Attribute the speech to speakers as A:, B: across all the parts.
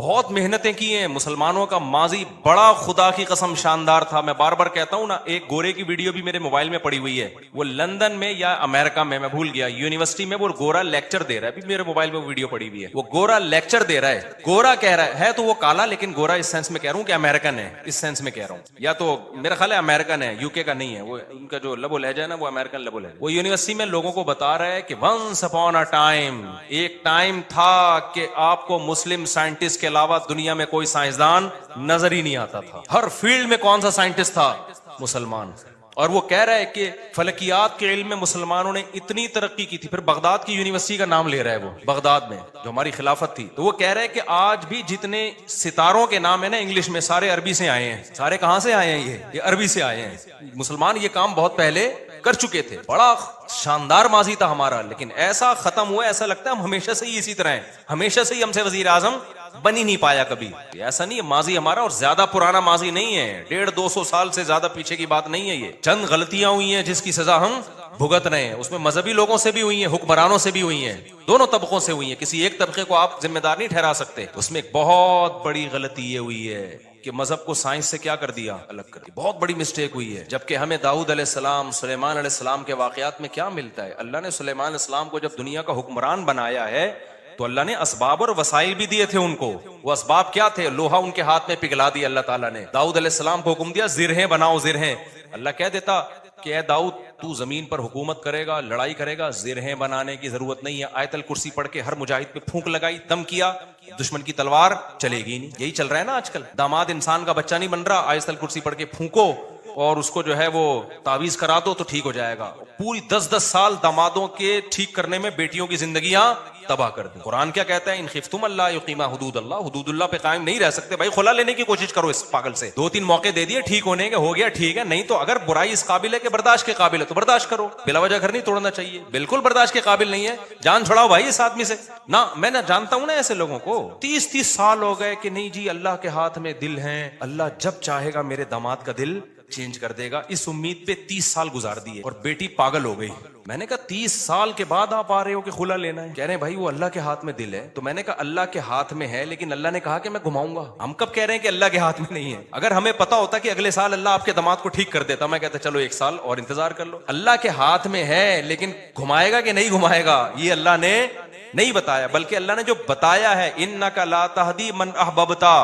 A: بہت محنتیں کی ہیں. مسلمانوں کا ماضی بڑا خدا کی قسم شاندار تھا. میں بار بار کہتا ہوں نا, ایک گورے کی ویڈیو بھی میرے موبائل میں پڑی ہوئی ہے, وہ لندن میں یا امریکہ میں بھول گیا, یونیورسٹی میں وہ گورا لیکچر دے رہا ہے. ابھی میرے موبائل میں ویڈیو پڑی ہوئی ہے, وہ گورا لیکچر دے رہا ہے. گورا کہہ رہا ہے تو وہ کالا, لیکن گورا اس سینس میں کہہ رہا ہوں کہ امریکن ہے, اس سینس میں کہہ رہا ہوں, یا تو میرا خیال ہے امریکن ہے, یو کے کا نہیں ہے. وہ ان کا جو لب و لہجہ ہے نا, وہ امریکن لب و لہجہ. وہ یونیورسٹی میں لوگوں کو بتا رہا ہے کہ ونس اپون اے ٹائم, ایک ٹائم تھا کہ آپ کو مسلم سائنٹسٹ کے علاوہ دنیا میں کوئی سائنسدان نظر ہی نہیں آتا تھا. ہر فیلڈ میں کون سا سائنٹسٹ تھا؟ مسلمان. اور وہ کہہ رہا ہے کہ فلکیات کے علم میں مسلمانوں نے اتنی ترقی کی تھی. پھر بغداد کی یونیورسٹی کا نام لے رہا ہے, وہ بغداد میں جو ہماری خلافت تھی. تو وہ کہہ رہا ہے کہ آج بھی جتنے ستاروں کے نام ہے نا انگلش میں, سارے عربی سے آئے ہیں. سارے کہاں سے آئے ہیں؟ یہ عربی سے آئے ہیں. مسلمان یہ کام بہت پہلے کر چکے تھے. بڑا شاندار ماضی تھا ہمارا, لیکن ایسا ختم ہوا, ایسا لگتا ہے ہم ہمیشہ سے ہی اسی طرح ہیں, ہمیشہ سے ہی ہم سے وزیر اعظم بن ہی نہیں پایا کبھی. ایسا نہیں ہے, ماضی ہمارا اور زیادہ پرانا ماضی نہیں ہے, 150-200 سال سے زیادہ پیچھے کی بات نہیں ہے. یہ چند غلطیاں ہوئی ہیں جس کی سزا ہم بھگت رہے ہیں. اس میں مذہبی لوگوں سے بھی ہوئی ہیں, حکمرانوں سے بھی ہوئی ہیں, دونوں طبقوں سے ہوئی ہیں. کسی ایک طبقے کو آپ ذمہ دار نہیں ٹھہرا سکتے. اس میں ایک بہت بڑی غلطی یہ ہوئی ہے کہ مذہب کو سائنس سے کیا کر دیا, الگ کر دیا. بہت بڑی مسٹیک ہوئی ہے. جبکہ ہمیں داؤد علیہ السلام, سلیمان علیہ السلام کے واقعات میں کیا ملتا ہے؟ اللہ نے سلیمان علیہ السلام کو جب دنیا کا حکمران بنایا ہے تو اللہ نے اسباب اور وسائل بھی دیے تھے ان کو. وہ اسباب کیا تھے؟ لوہا ان کے ہاتھ میں پگھلا دیا اللہ تعالیٰ نے. داؤد علیہ السلام کو حکم دیا زرہیں بناؤ, زرہیں. اللہ کہہ دیتا کہ اے داؤد تو زمین پر حکومت کرے گا, لڑائی کرے گا, زرہیں بنانے کی ضرورت نہیں ہے. آیت الکرسی پڑھ کے ہر مجاہد پہ پھونک لگائی, دم کیا, دشمن کی تلوار چلے گی نہیں. یہی چل رہا ہے نا آج کل. داماد انسان کا بچہ نہیں بن رہا, آیت الکرسی پڑھ کے پھونکو اور اس کو جو ہے وہ تعویذ کرا دو تو ٹھیک ہو جائے گا. پوری 10-10 سال دامادوں کے ٹھیک کرنے میں بیٹیوں کی زندگیاں تباہ کر دیں. قرآن کیا کہتا ہے؟ ان خفتم اللہ یقیما حدود اللہ. حدود اللہ پہ قائم نہیں رہ سکتے بھائی, خلا لینے کی کوشش کرو اس پاگل سے. 2-3 موقع دے دیے ٹھیک ہونے کے, ہو گیا ٹھیک ہے, نہیں تو اگر برائی اس قابل ہے کہ برداشت کے قابل ہے تو برداشت کرو. بلا وجہ گھر نہیں توڑنا چاہیے, بالکل برداشت کے قابل نہیں ہے, جان چھڑاؤ بھائی اس آدمی سے. نہ میں نہ جانتا ہوں نا ایسے لوگوں کو, 30-30 سال ہو گئے کہ نہیں جی اللہ کے ہاتھ میں دل ہیں, اللہ جب چاہے گا میرے داماد کا دل چینج کر دے گا. اس امید پہ 30 سال گزار دیے اور بیٹی پاگل ہو گئی. میں نے کہا 30 سال کے بعد آپ آ رہے ہو کہ خلا لینا ہے؟ کہہ رہے ہیں بھائی وہ اللہ کے ہاتھ میں دل ہے. تو میں نے کہا اللہ کے ہاتھ میں ہے, لیکن اللہ نے کہا کہ میں گھماؤں گا. ہم کب کہہ رہے ہیں کہ اللہ کے ہاتھ میں نہیں ہے؟ اگر ہمیں پتا ہوتا کہ اگلے سال اللہ آپ کے داماد کو ٹھیک کر دیتا, میں کہتا چلو 1 سال اور انتظار کر لو. اللہ کے ہاتھ میں ہے, لیکن گھمائے گا کہ نہیں گھمائے گا یہ اللہ نے نہیں بتایا. بلکہ اللہ نے جو بتایا ہے, انک لا تہدی من احببتا,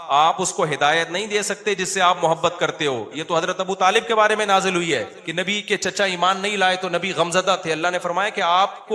A: آپ اس کو ہدایت نہیں دے سکتے جس سے آپ محبت کرتے ہو. یہ تو حضرت ابو طالب کے بارے میں نازل ہوئی ہے کہ نبی کے چچا ایمان نہیں لائے تو نبی غمزدہ تھے. اللہ نے فرمایا کہ آپ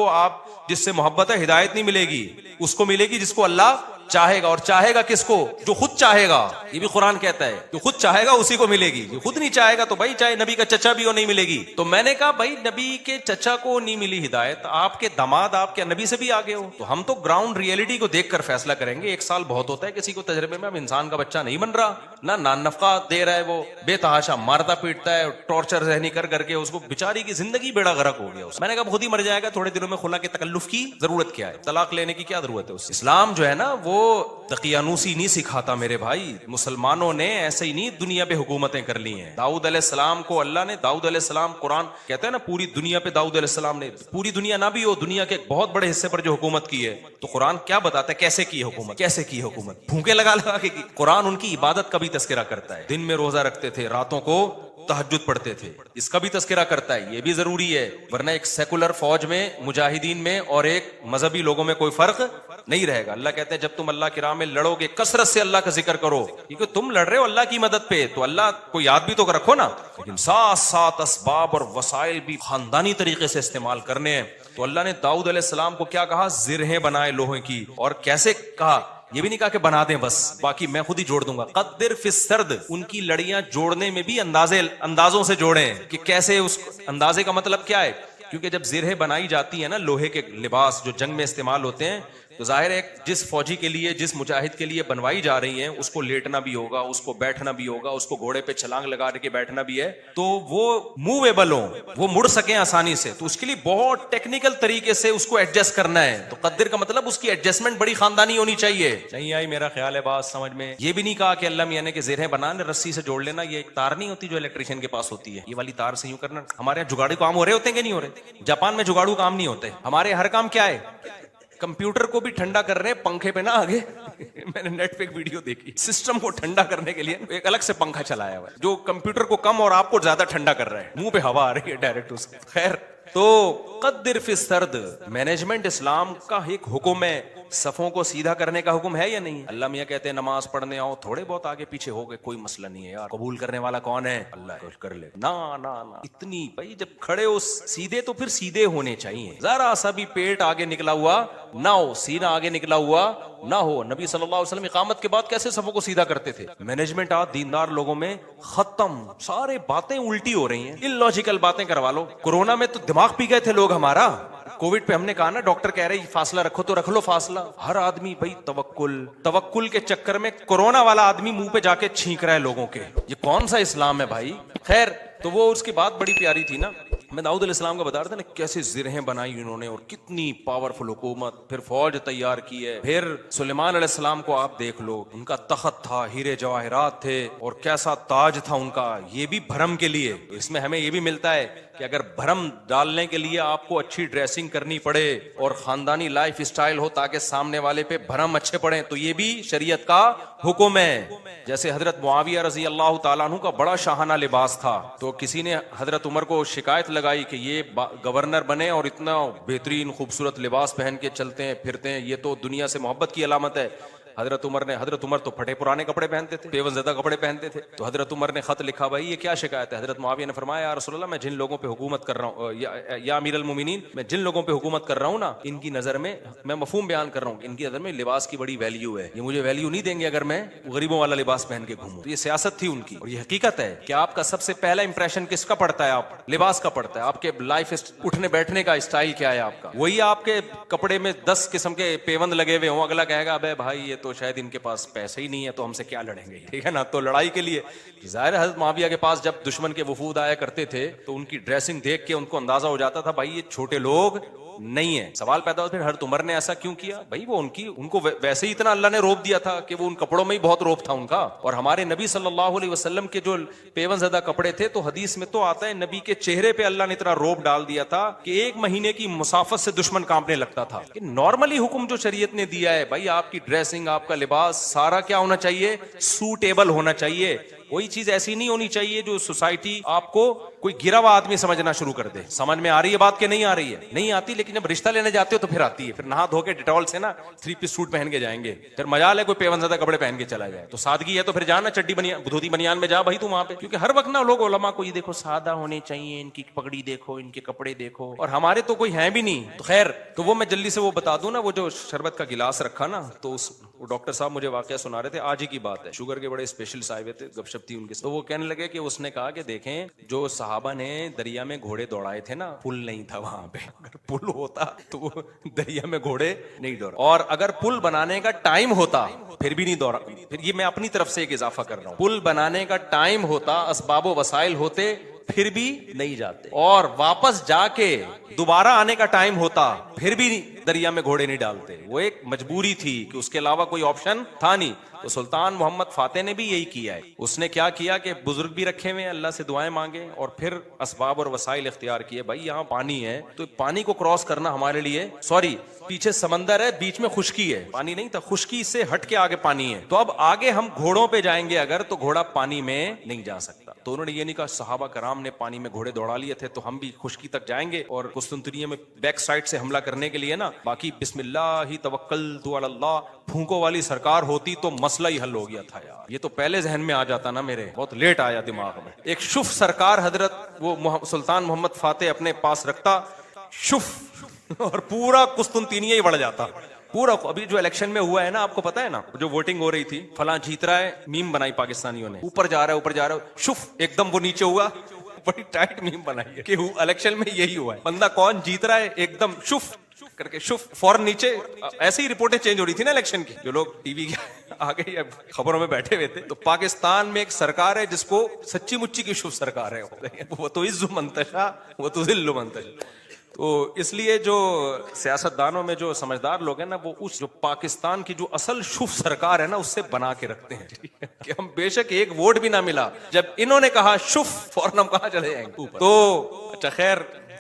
A: جس سے محبت ہے ہدایت نہیں ملے گی, اس کو ملے گی جس کو اللہ چاہے گا. اور چاہے گا کس کو؟ جو خود چاہے گا. یہ بھی قرآن کہتا ہے جو خود چاہے گا اسی کو ملے گی. جو خود نہیں چاہے گا تو بھائی چاہے نبی کا چچا بھی ہو نہیں ملے گی. تو میں نے کہا بھائی نبی کے چچا کو نہیں ملی ہدایت, آپ کے داماد آپ کے نبی سے بھی آگے ہو, تو ہم تو گراؤنڈ ریئلٹی کو دیکھ کر فیصلہ کریں گے. 1 سال بہت ہوتا ہے کسی کو تجربے میں. اب انسان کا بچہ نہیں بن رہا, نہ نان نفقہ دے رہا ہے, وہ بے تحاشا مارتا پیٹتا ہے, ٹارچر ذہنی کر کر کے اس کو بیچاری کی زندگی بیڑا غرق ہو گیا. میں نے کہا خود ہی مر جائے گا, تھوڑے دنوں میں خلا کے تکلف کی ضرورت کیا ہے, طلاق لینے کی کیا ضرورت ہے. اسلام جو ہے نا وہ دقیانوسی نہیں سکھاتا میرے بھائی. مسلمانوں نے ایسے ہی نہیں دنیا پہ حکومتیں کر لی ہیں. داؤد علیہ السلام کو اللہ نے, داؤد علیہ السلام, قرآن کہتا ہے نا پوری دنیا پہ داؤد علیہ السلام نے, پوری دنیا نہ بھی ہو, دنیا کے ایک بہت بڑے حصے پر جو حکومت کی ہے, تو قرآن کیا بتاتا ہے کیسے کی حکومت, کیسے کی حکومت, پھونکے لگا لگا کے کی. قرآن ان کی عبادت کا بھی تذکرہ کرتا ہے. دن میں روزہ رکھتے تھے, راتوں کو تہجد پڑھتے تھے, اس کا بھی تذکرہ کرتا ہے. یہ بھی ضروری ہے, ورنہ ایک سیکولر فوج میں, مجاہدین میں اور ایک مذہبی لوگوں میں کوئی فرق نہیں رہے گا. اللہ کہتے ہیں جب تم اللہ کی راہ میں لڑو گے کثرت سے اللہ کا ذکر کرو, کیونکہ تم لڑ رہے ہو اللہ کی مدد پہ, تو اللہ کو یاد بھی تو رکھو نا. لیکن ساتھ ساتھ اسباب اور وسائل بھی خاندانی طریقے سے استعمال کرنے ہیں. تو اللہ نے داؤد علیہ السلام کو کیا کہا؟ زرہیں بنائے لوہے کی. اور کیسے کہا؟ یہ بھی نہیں کہا کہ بنا دیں بس, باقی میں خود ہی جوڑ دوں گا. قدر فی السرد, ان کی لڑیاں جوڑنے میں بھی اندازوں سے جوڑیں کہ کیسے. اس اندازے کا مطلب کیا ہے؟ کیونکہ جب زرہیں بنائی جاتی ہیں نا, لوہے کے لباس جو جنگ میں استعمال ہوتے ہیں, تو ظاہر ہے جس فوجی کے لیے, جس مجاہد کے لیے بنوائی جا رہی ہیں, اس کو لیٹنا بھی ہوگا, اس کو بیٹھنا بھی ہوگا, اس کو گھوڑے پہ چھلانگ لگا کے بیٹھنا بھی ہے, تو وہ موویبل ہوں, وہ مڑ سکیں آسانی سے. تو اس کے لیے بہت ٹیکنیکل طریقے سے اس کو ایڈجسٹ کرنا ہے. تو قدر کا مطلب اس کی ایڈجسٹمنٹ بڑی خاندانی ہونی چاہیے. نہیں آئی میرا خیال ہے بات سمجھ میں. یہ بھی نہیں کہا کہ اللہ میاں نے کہ زرہیں بنانے رسی سے جوڑ لینا, یہ ایک تار نہیں ہوتی جو الیکٹریشین کے پاس ہوتی ہے, یہ والی تار سے یوں کرنا. ہمارے یہاں جگاڑو کام ہو رہے ہوتے ہیں کہ نہیں ہو رہے؟ جاپان میں جگاڑو کام نہیں ہوتے. ہمارے ہر کام کیا ہے؟ کمپیوٹر کو بھی ٹھنڈا کر رہے ہیں, پنکھے پہ نہ آگے میں نے نیٹ پہ ایک ویڈیو دیکھی, سسٹم کو ٹھنڈا کرنے کے لیے ایک الگ سے پنکھا چلایا ہوا ہے جو کمپیوٹر کو کم اور آپ کو زیادہ ٹھنڈا کر رہا ہے, منہ پہ ہوا آ رہی ہے ڈائریکٹ اس کے. خیر, تو قدر فی السرد, مینجمنٹ اسلام کا ایک حکم ہے, صفوں کو سیدھا کرنے کا حکم ہے یا نہیں؟ اللہ میاں کہتے ہیں نماز پڑھنے آؤ, تھوڑے بہت آگے پیچھے ہو گئے کوئی مسئلہ نہیں ہے یار, قبول کرنے والا کون ہے؟ اللہ کر لے. نا نا نا, اتنی بھائی جب کھڑے ہو سیدھے تو پھر سیدھے ہونے چاہیے, ذرا سا بھی پیٹ آگے نکلا ہوا نہ ہو, سینہ آگے نکلا ہوا نہ ہو. نبی صلی اللہ علیہ وسلم اقامت کے بعد کیسے صفوں کو سیدھا کرتے تھے؟ مینجمنٹ آج دیندار لوگوں میں ختم, سارے باتیں الٹی ہو رہی ہیں, ان لاجیکل باتیں کروا لو. کورونا میں تو دماغ پی گئے تھے لوگ ہمارا, کووڈ پہ ہم نے کہا نا ڈاکٹر کہہ رہے فاصلہ رکھو تو رکھ لو فاصلہ, ہر آدمی بھائی توکل کے چکر میں کورونا والا آدمی منہ پہ جا کے چھینک رہا ہے لوگوں کے, یہ کون سا اسلام ہے بھائی؟ خیر, تو وہ اس کی بات بڑی پیاری تھی نا, میں داؤد علیہ السلام کا بتا رہا تھا نا کیسے زرہیں بنائی انہوں نے اور کتنی پاورفل حکومت, پھر فوج تیار کی ہے. پھر سلیمان علیہ السلام کو آپ دیکھ لو, ان کا تخت تھا, ہیرے جواہرات تھے اور کیسا تاج تھا ان کا, یہ بھی بھرم کے لیے. اس میں ہمیں یہ بھی ملتا ہے کہ اگر بھرم ڈالنے کے لیے آپ کو اچھی ڈریسنگ کرنی پڑے اور خاندانی لائف اسٹائل ہو تاکہ سامنے والے پہ بھرم اچھے پڑے, تو یہ بھی شریعت کا حکم ہے. جیسے حضرت معاویہ رضی اللہ تعالیٰ عنہ کا بڑا شاہانہ لباس تھا, تو کسی نے حضرت عمر کو شکایت لگائی کہ یہ گورنر بنے اور اتنا بہترین خوبصورت لباس پہن کے چلتے ہیں پھرتے ہیں, یہ تو دنیا سے محبت کی علامت ہے. حضرت عمر تو پھٹے پرانے کپڑے پہنتے تھے, پیون زدہ کپڑے پہنتے تھے. تو حضرت عمر نے خط لکھا, بھائی یہ کیا شکایت ہے؟ حضرت معاویہ نے فرمایا یا رسول اللہ, میں جن لوگوں پہ حکومت کر رہا ہوں, یا امیر المومنین, میں جن لوگوں پہ حکومت کر رہا ہوں نا, ان کی نظر میں مفہوم بیان کر رہا ہوں, ان کی نظر میں لباس کی بڑی ویلیو ہے, یہ مجھے ویلیو نہیں دیں گے اگر میں غریبوں والا لباس پہن کے گھوموں. تو یہ سیاست تھی ان کی, اور یہ حقیقت ہے کہ آپ کا سب سے پہلا امپریشن کس کا پڑتا ہے؟ آپ لباس کا پڑتا ہے. آپ کے لائف اٹھنے بیٹھنے کا اسٹائل کیا ہے آپ کا, وہی آپ کے کپڑے میں 10 قسم کے پیوند لگے ہوئے ہوں, اگلا کہے گا ابے بھائی یہ تو شاید ان کے پاس پیسے ہی نہیں ہے تو ہم سے کیا لڑیں گے, ٹھیک ہے نا. تو لڑائی کے لیے ظاہر ہے حضرت معاویہ کے پاس جب دشمن کے وفود آیا کرتے تھے تو ان کی ڈریسنگ دیکھ کے ان کو اندازہ ہو جاتا تھا بھائی یہ چھوٹے لوگ نہیں ہے. سوال پیدا ہوتا ہے حضرت عمر نے ایسا کیوں کیا؟ بھائی وہ ان کو ویسے ہی اتنا اللہ نے روب دیا تھا کہ وہ ان کپڑوں میں ہی بہت روب تھا ان کا. اور ہمارے نبی صلی اللہ علیہ وسلم کے جو پیون زدہ کپڑے تھے, تو حدیث میں تو آتا ہے نبی کے چہرے پہ اللہ نے اتنا روب ڈال دیا تھا کہ 1 مہینے کی مسافت سے دشمن کانپنے لگتا تھا. کہ نارملی حکم جو شریعت نے دیا ہے بھائی, آپ کی ڈریسنگ, آپ کا لباس سارا کیا ہونا چاہیے؟ سوٹیبل ہونا چاہیے. کوئی چیز ایسی نہیں ہونی چاہیے جو سوسائٹی آپ کو کوئی گرا ہوا آدمی سمجھنا شروع کر دے. سمجھ میں آ رہی ہے بات کہ نہیں آ رہی ہے؟ نہیں آتی, لیکن جب رشتہ لینے جاتے ہو تو پھر آتی ہے. پھر نہا دھو کے ڈیٹول سے نا 3 پیس سوٹ پہن کے جائیں گے, پھر مجال ہے کوئی پیون زدہ کپڑے پہن کے چلا جائے. تو سادگی ہے تو پھر جانا چڈی دھوتی بنیان میں جا بھائی تو وہاں پہ, کیونکہ ہر وقت نا لوگ علماء کو یہ دیکھو سادہ ہونے چاہیے, ان کی پگڑی دیکھو, ان کے کپڑے دیکھو, اور ہمارے تو کوئی ہیں بھی نہیں. تو خیر, تو وہ میں جلدی سے وہ بتا دوں نا, وہ جو شربت کا گلاس رکھا نا, تو وہ ڈاکٹر صاحب مجھے واقعہ سنا رہے تھے, آج ہی کی بات ہے, شوگر کے بڑے اسپیشلسٹ آئے ہوئے تھے, گپ شپ تھی ان کے. تو وہ کہنے لگے کہ اس نے کہا کہ دیکھیں جو صحابہ نے دریا میں گھوڑے دوڑائے تھے نا, پل نہیں تھا وہاں پہ. اگر پل ہوتا تو وہ دریا میں گھوڑے نہیں دوڑا, اور اگر پل بنانے کا ٹائم ہوتا پھر بھی نہیں دوڑا. پھر یہ میں اپنی طرف سے ایک اضافہ کر رہا ہوں, پل بنانے کا ٹائم ہوتا, اسباب و وسائل ہوتے, پھر بھی نہیں جاتے, اور واپس جا کے دوبارہ آنے کا ٹائم ہوتا پھر بھی دریا میں گھوڑے نہیں ڈالتے. وہ ایک مجبوری تھی کہ اس کے علاوہ کوئی آپشن تھا نہیں. تو سلطان محمد فاتح نے بھی یہی کیا ہے. اس نے کیا کیا کہ بزرگ بھی رکھے ہوئے, اللہ سے دعائیں مانگے, اور پھر اسباب اور وسائل اختیار کیے. بھائی یہاں پانی ہے تو پانی کو کراس کرنا ہمارے لیے, سوری پیچھے سمندر ہے, بیچ میں خشکی ہے, پانی نہیں تھا, خشکی سے ہٹ کے آگے پانی ہے. تو اب آگے ہم گھوڑوں پہ جائیں گے اگر, تو گھوڑا پانی میں نہیں جا سکتا. تو انہوں نے یہ نہیں کہا صحابہ کرام نے پانی میں گھوڑے دوڑا لیے تھے تو ہم بھی خشکی تک جائیں گے اور قسطنطنیہ میں بیک سائڈ سے حملہ کرنے کے لیے نا, باقی بسم اللہ توکلت علی اللہ پھونکوں والی سرکار ہوتی تو مسئلہ ہی حل ہو گیا تھا یار. یہ تو پہلے ذہن میں آ جاتا نا, میرے بہت لیٹ آیا دماغ میں. ایک شف سرکار حضرت وہ سلطان محمد فاتح اپنے پاس رکھتا شف, اور پورا قسطنطنیہ ہی بڑھ جاتا پورا. ابھی جو الیکشن میں ہوا ہے نا, آپ کو پتا ہے نا, جو ووٹنگ ہو رہی تھی, فلاں جیت رہا ہے, میم بنائی پاکستانیوں نے, اوپر جا رہا ہے شف, ایک دم وہ نیچے ہوا, بڑی ٹائٹ میم بنائی ہے کہ الیکشن میں یہی ہوا ہے, بندہ کون جیت رہا ہے ایک دم شف کر کے شف, فوراً نیچے. ایسے ہی رپورٹیں چینج ہو رہی تھی نا الیکشن کی, جو لوگ ٹی وی کے آگے یا خبروں میں بیٹھے ہوئے تھے. تو پاکستان میں ایک سرکار ہے جس کو سچی مچی کی شف سرکار ہے, وہ تو عز منتشا وہ تو ذل منتشا. تو اس لیے جو سیاست دانوں میں جو سمجھدار لوگ ہیں نا, وہ اس جو پاکستان کی جو اصل شف سرکار ہے نا, اس سے بنا کے رکھتے ہیں کہ ہم بے شک ایک ووٹ بھی نہ ملا, جب انہوں نے کہا شف فوراً ہم کہاں چلے جائیں گے. تو اچھا خیر,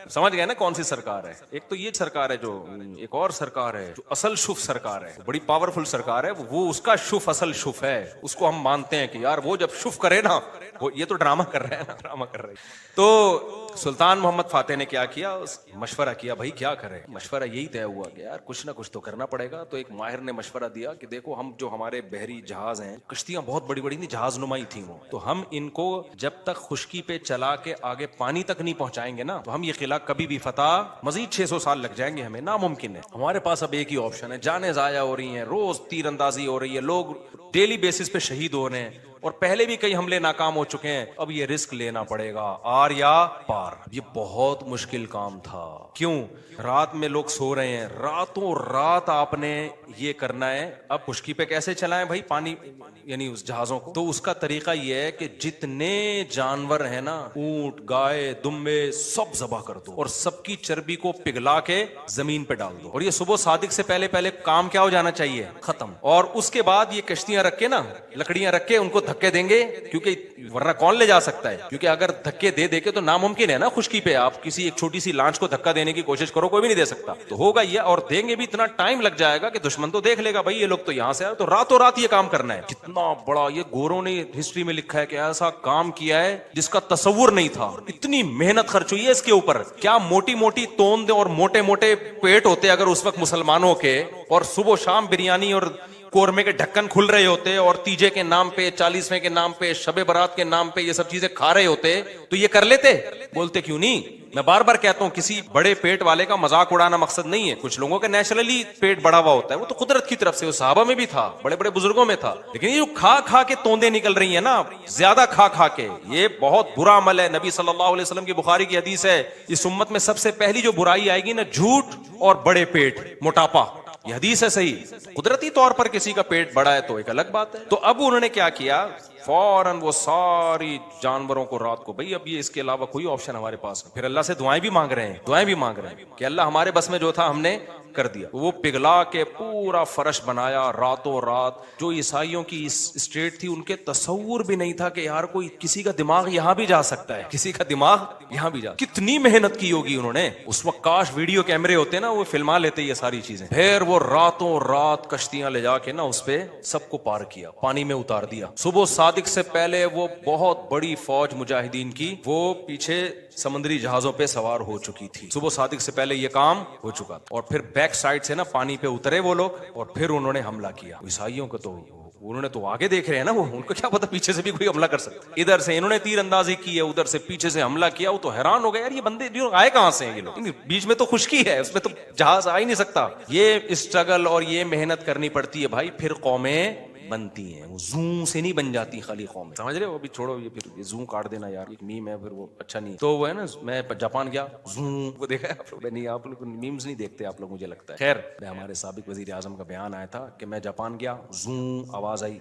A: سمجھ گئے نا کون سی سرکار ہے؟ ایک تو یہ سرکار ہے، جو ایک اور سرکار ہے جو اصل شف سرکار ہے، بڑی پاورفل سرکار ہے، وہ اس کا شف اصل شف ہے، اس کو ہم مانتے ہیں کہ یار وہ جب شف کرے نا، وہ یہ تو ڈرامہ کر رہے ہیں نا، ڈرامہ کر رہے ہیں۔ تو سلطان محمد فاتح نے کیا کیا، مشورہ کیا بھائی کیا کریں۔ مشورہ یہی طے ہوا کہ یار کچھ نہ کچھ تو کرنا پڑے گا۔ تو ایک ماہر نے مشورہ دیا کہ دیکھو ہم جو ہمارے بحری جہاز ہیں، کشتیاں بہت بڑی بڑی تھیں، جہاز نمائی تھیں وہ، تو ہم ان کو جب تک خشکی پہ چلا کے آگے پانی تک نہیں پہنچائیں گے نا، تو ہم یہ قلعہ کبھی بھی فتح، مزید 600 سال لگ جائیں گے ہمیں، ناممکن ہے۔ ہمارے پاس اب ایک ہی آپشن ہے، جانیں ضائع ہو رہی ہیں، روز تیر اندازی ہو رہی ہے، لوگ ڈیلی بیسس پہ شہید ہو رہے ہیں، اور پہلے بھی کئی حملے ناکام ہو چکے ہیں، اب یہ رسک لینا پڑے گا، آر یا پار۔ یہ بہت مشکل کام تھا۔ کیوں؟ رات میں لوگ سو رہے ہیں، راتوں رات آپ نے یہ کرنا ہے۔ اب خشکی پہ کیسے چلائیں بھائی پانی، یعنی اس جہازوں کو؟ تو اس کا طریقہ یہ ہے کہ جتنے جانور ہیں نا، اونٹ، گائے، دمبے، سب ذبح کر دو اور سب کی چربی کو پگھلا کے زمین پہ ڈال دو، اور یہ صبح صادق سے پہلے پہلے کام کیا ہو جانا چاہیے، ختم۔ اور اس کے بعد یہ کشتیاں رکھ کے نا، لکڑیاں رکھ کے ان کو دھکے دیں گے، کیونکہ ورنہ کون لے جا سکتا ہے؟ کیونکہ اگر دھکے دے دے کے تو ناممکن ہے نا خشکی پہ، آپ کسی ایک چھوٹی سی لانچ کو دھکا دینے کی کوشش کرو، کوئی بھی نہیں دے سکتا۔ تو ہوگا یہ، اور دیں گے بھی اتنا ٹائم لگ جائے گا کہ دشمن تو دیکھ لے گا بھائی یہ لوگ تو یہاں سے آئے، تو راتوں رات یہ کام کرنا ہے۔ کتنا بڑا، یہ گوروں نے ہسٹری میں لکھا ہے کہ ایسا کام کیا ہے جس کا تصور نہیں تھا، اتنی محنت خرچ ہوئی ہے اس کے اوپر۔ کیا موٹی موٹی توند اور موٹے موٹے پیٹ ہوتے اگر اس وقت مسلمانوں کے، اور صبح و شام بریانی اور قورمے کے ڈھکن کھل رہے ہوتے، اور تیجے کے نام پہ، 40ویں کے نام پہ، شب برات کے نام پہ یہ سب چیزیں کھا رہے ہوتے، تو یہ کر لیتے؟ بولتے کیوں نہیں؟ میں بار بار کہتا ہوں کسی بڑے پیٹ والے کا مذاق اڑانا مقصد نہیں ہے، کچھ لوگوں کا نیچرلی پیٹ بڑا ہوا ہوتا ہے، وہ تو قدرت کی طرف سے، وہ صحابہ میں بھی تھا، بڑے بڑے بزرگوں میں تھا، لیکن یہ جو کھا کھا کے توندیں نکل رہی ہیں نا، زیادہ کھا کھا کے، یہ بہت برا عمل ہے۔ نبی صلی اللہ علیہ وسلم کی بخاری کی حدیث ہے، اس امت میں سب سے پہلی جو برائی آئے گی نا، جھوٹ اور بڑے پیٹ، موٹاپا، یہ حدیث ہے صحیح۔ قدرتی طور پر کسی کا پیٹ بڑا ہے تو ایک الگ بات ہے۔ تو اب انہوں نے کیا کیا، فوراً وہ ساری جانوروں کو رات کو، بھائی اب یہ اس کے علاوہ کوئی آپشن ہمارے پاس نہیں، پھر اللہ سے دعائیں بھی مانگ رہے ہیں، دعائیں بھی مانگ رہے ہیں کہ اللہ ہمارے بس میں جو تھا ہم نے کر دیا۔ وہ پگھلا کے پورا فرش بنایا راتوں رات۔ جو عیسائیوں کی اسٹیٹ تھی، ان کے تصور بھی نہیں تھا کہ یار کوئی کسی کا دماغ یہاں بھی جا سکتا ہے، کسی کا دماغ یہاں بھی جا، کتنی محنت کی ہوگی انہوں نے اس وقت۔ کاش ویڈیو کیمرے ہوتے نا، وہ فلما لیتے یہ ساری چیزیں۔ پھر وہ راتوں رات کشتیاں لے جا کے نا اس پہ سب کو پار کیا، پانی میں اتار دیا۔ صبح صادق سے پہلے وہ بہت بڑی فوج مجاہدین کی وہ پیچھے سمندری جہازوں پہ سوار ہو چکی تھی، صبح صادق سے پہلے یہ کام ہو چکا تھا۔ اور پھر بیک سائڈ سے نا پانی پہ اترے وہ لوگ، اور پھر انہوں نے حملہ کیا۔ عیسائیوں کو تو انہوں نے تو آگے دیکھ رہے ہیں نا، وہ ان کو کیا پتا پیچھے سے بھی کوئی حملہ کر سکتا۔ ادھر سے انہوں نے تیر اندازی کی ہے، ادھر سے پیچھے سے حملہ کیا۔ وہ تو حیران ہو گئے، یار یہ بندے آئے کہاں سے ہیں یہ لوگ؟ بیچ میں تو خشکی ہے، اس میں تو جہاز آ ہی نہیں سکتا۔ یہ اسٹرگل اور یہ محنت کرنی پڑتی ہے بھائی، پھر قومیں بنتی ہیں، وہ زوں سے نہیں بن جاتی خالی قوم، سمجھ رہے ہو؟ ابھی چھوڑو یہ، پھر زوں کاٹ دینا یار، ایک میم ہے پھر وہ اچھا نہیں۔ تو وہ ہے نا، میں جاپان گیا، زوں وہ دیکھا ہے آپ لوگ؟ نہیں، آپ لوگ میمز نہیں دیکھتے آپ لوگ، مجھے لگتا ہے۔ خیر، ہمارے سابق وزیر اعظم کا بیان آیا تھا کہ میں جاپان گیا، زوں آواز آئی،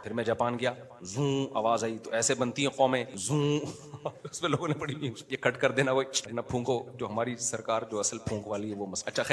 A: پھر میں جاپان گیا، زوں آواز آئی۔ تو ایسے بنتی ہیں قومیں، زوں اس میں لوگوں نے بڑی یہ کٹ کر دینا، وہ نہ پھونکو، جو ہماری سرکار جو اصل پھونک والی ہے وہ مسئلہ۔ اچھا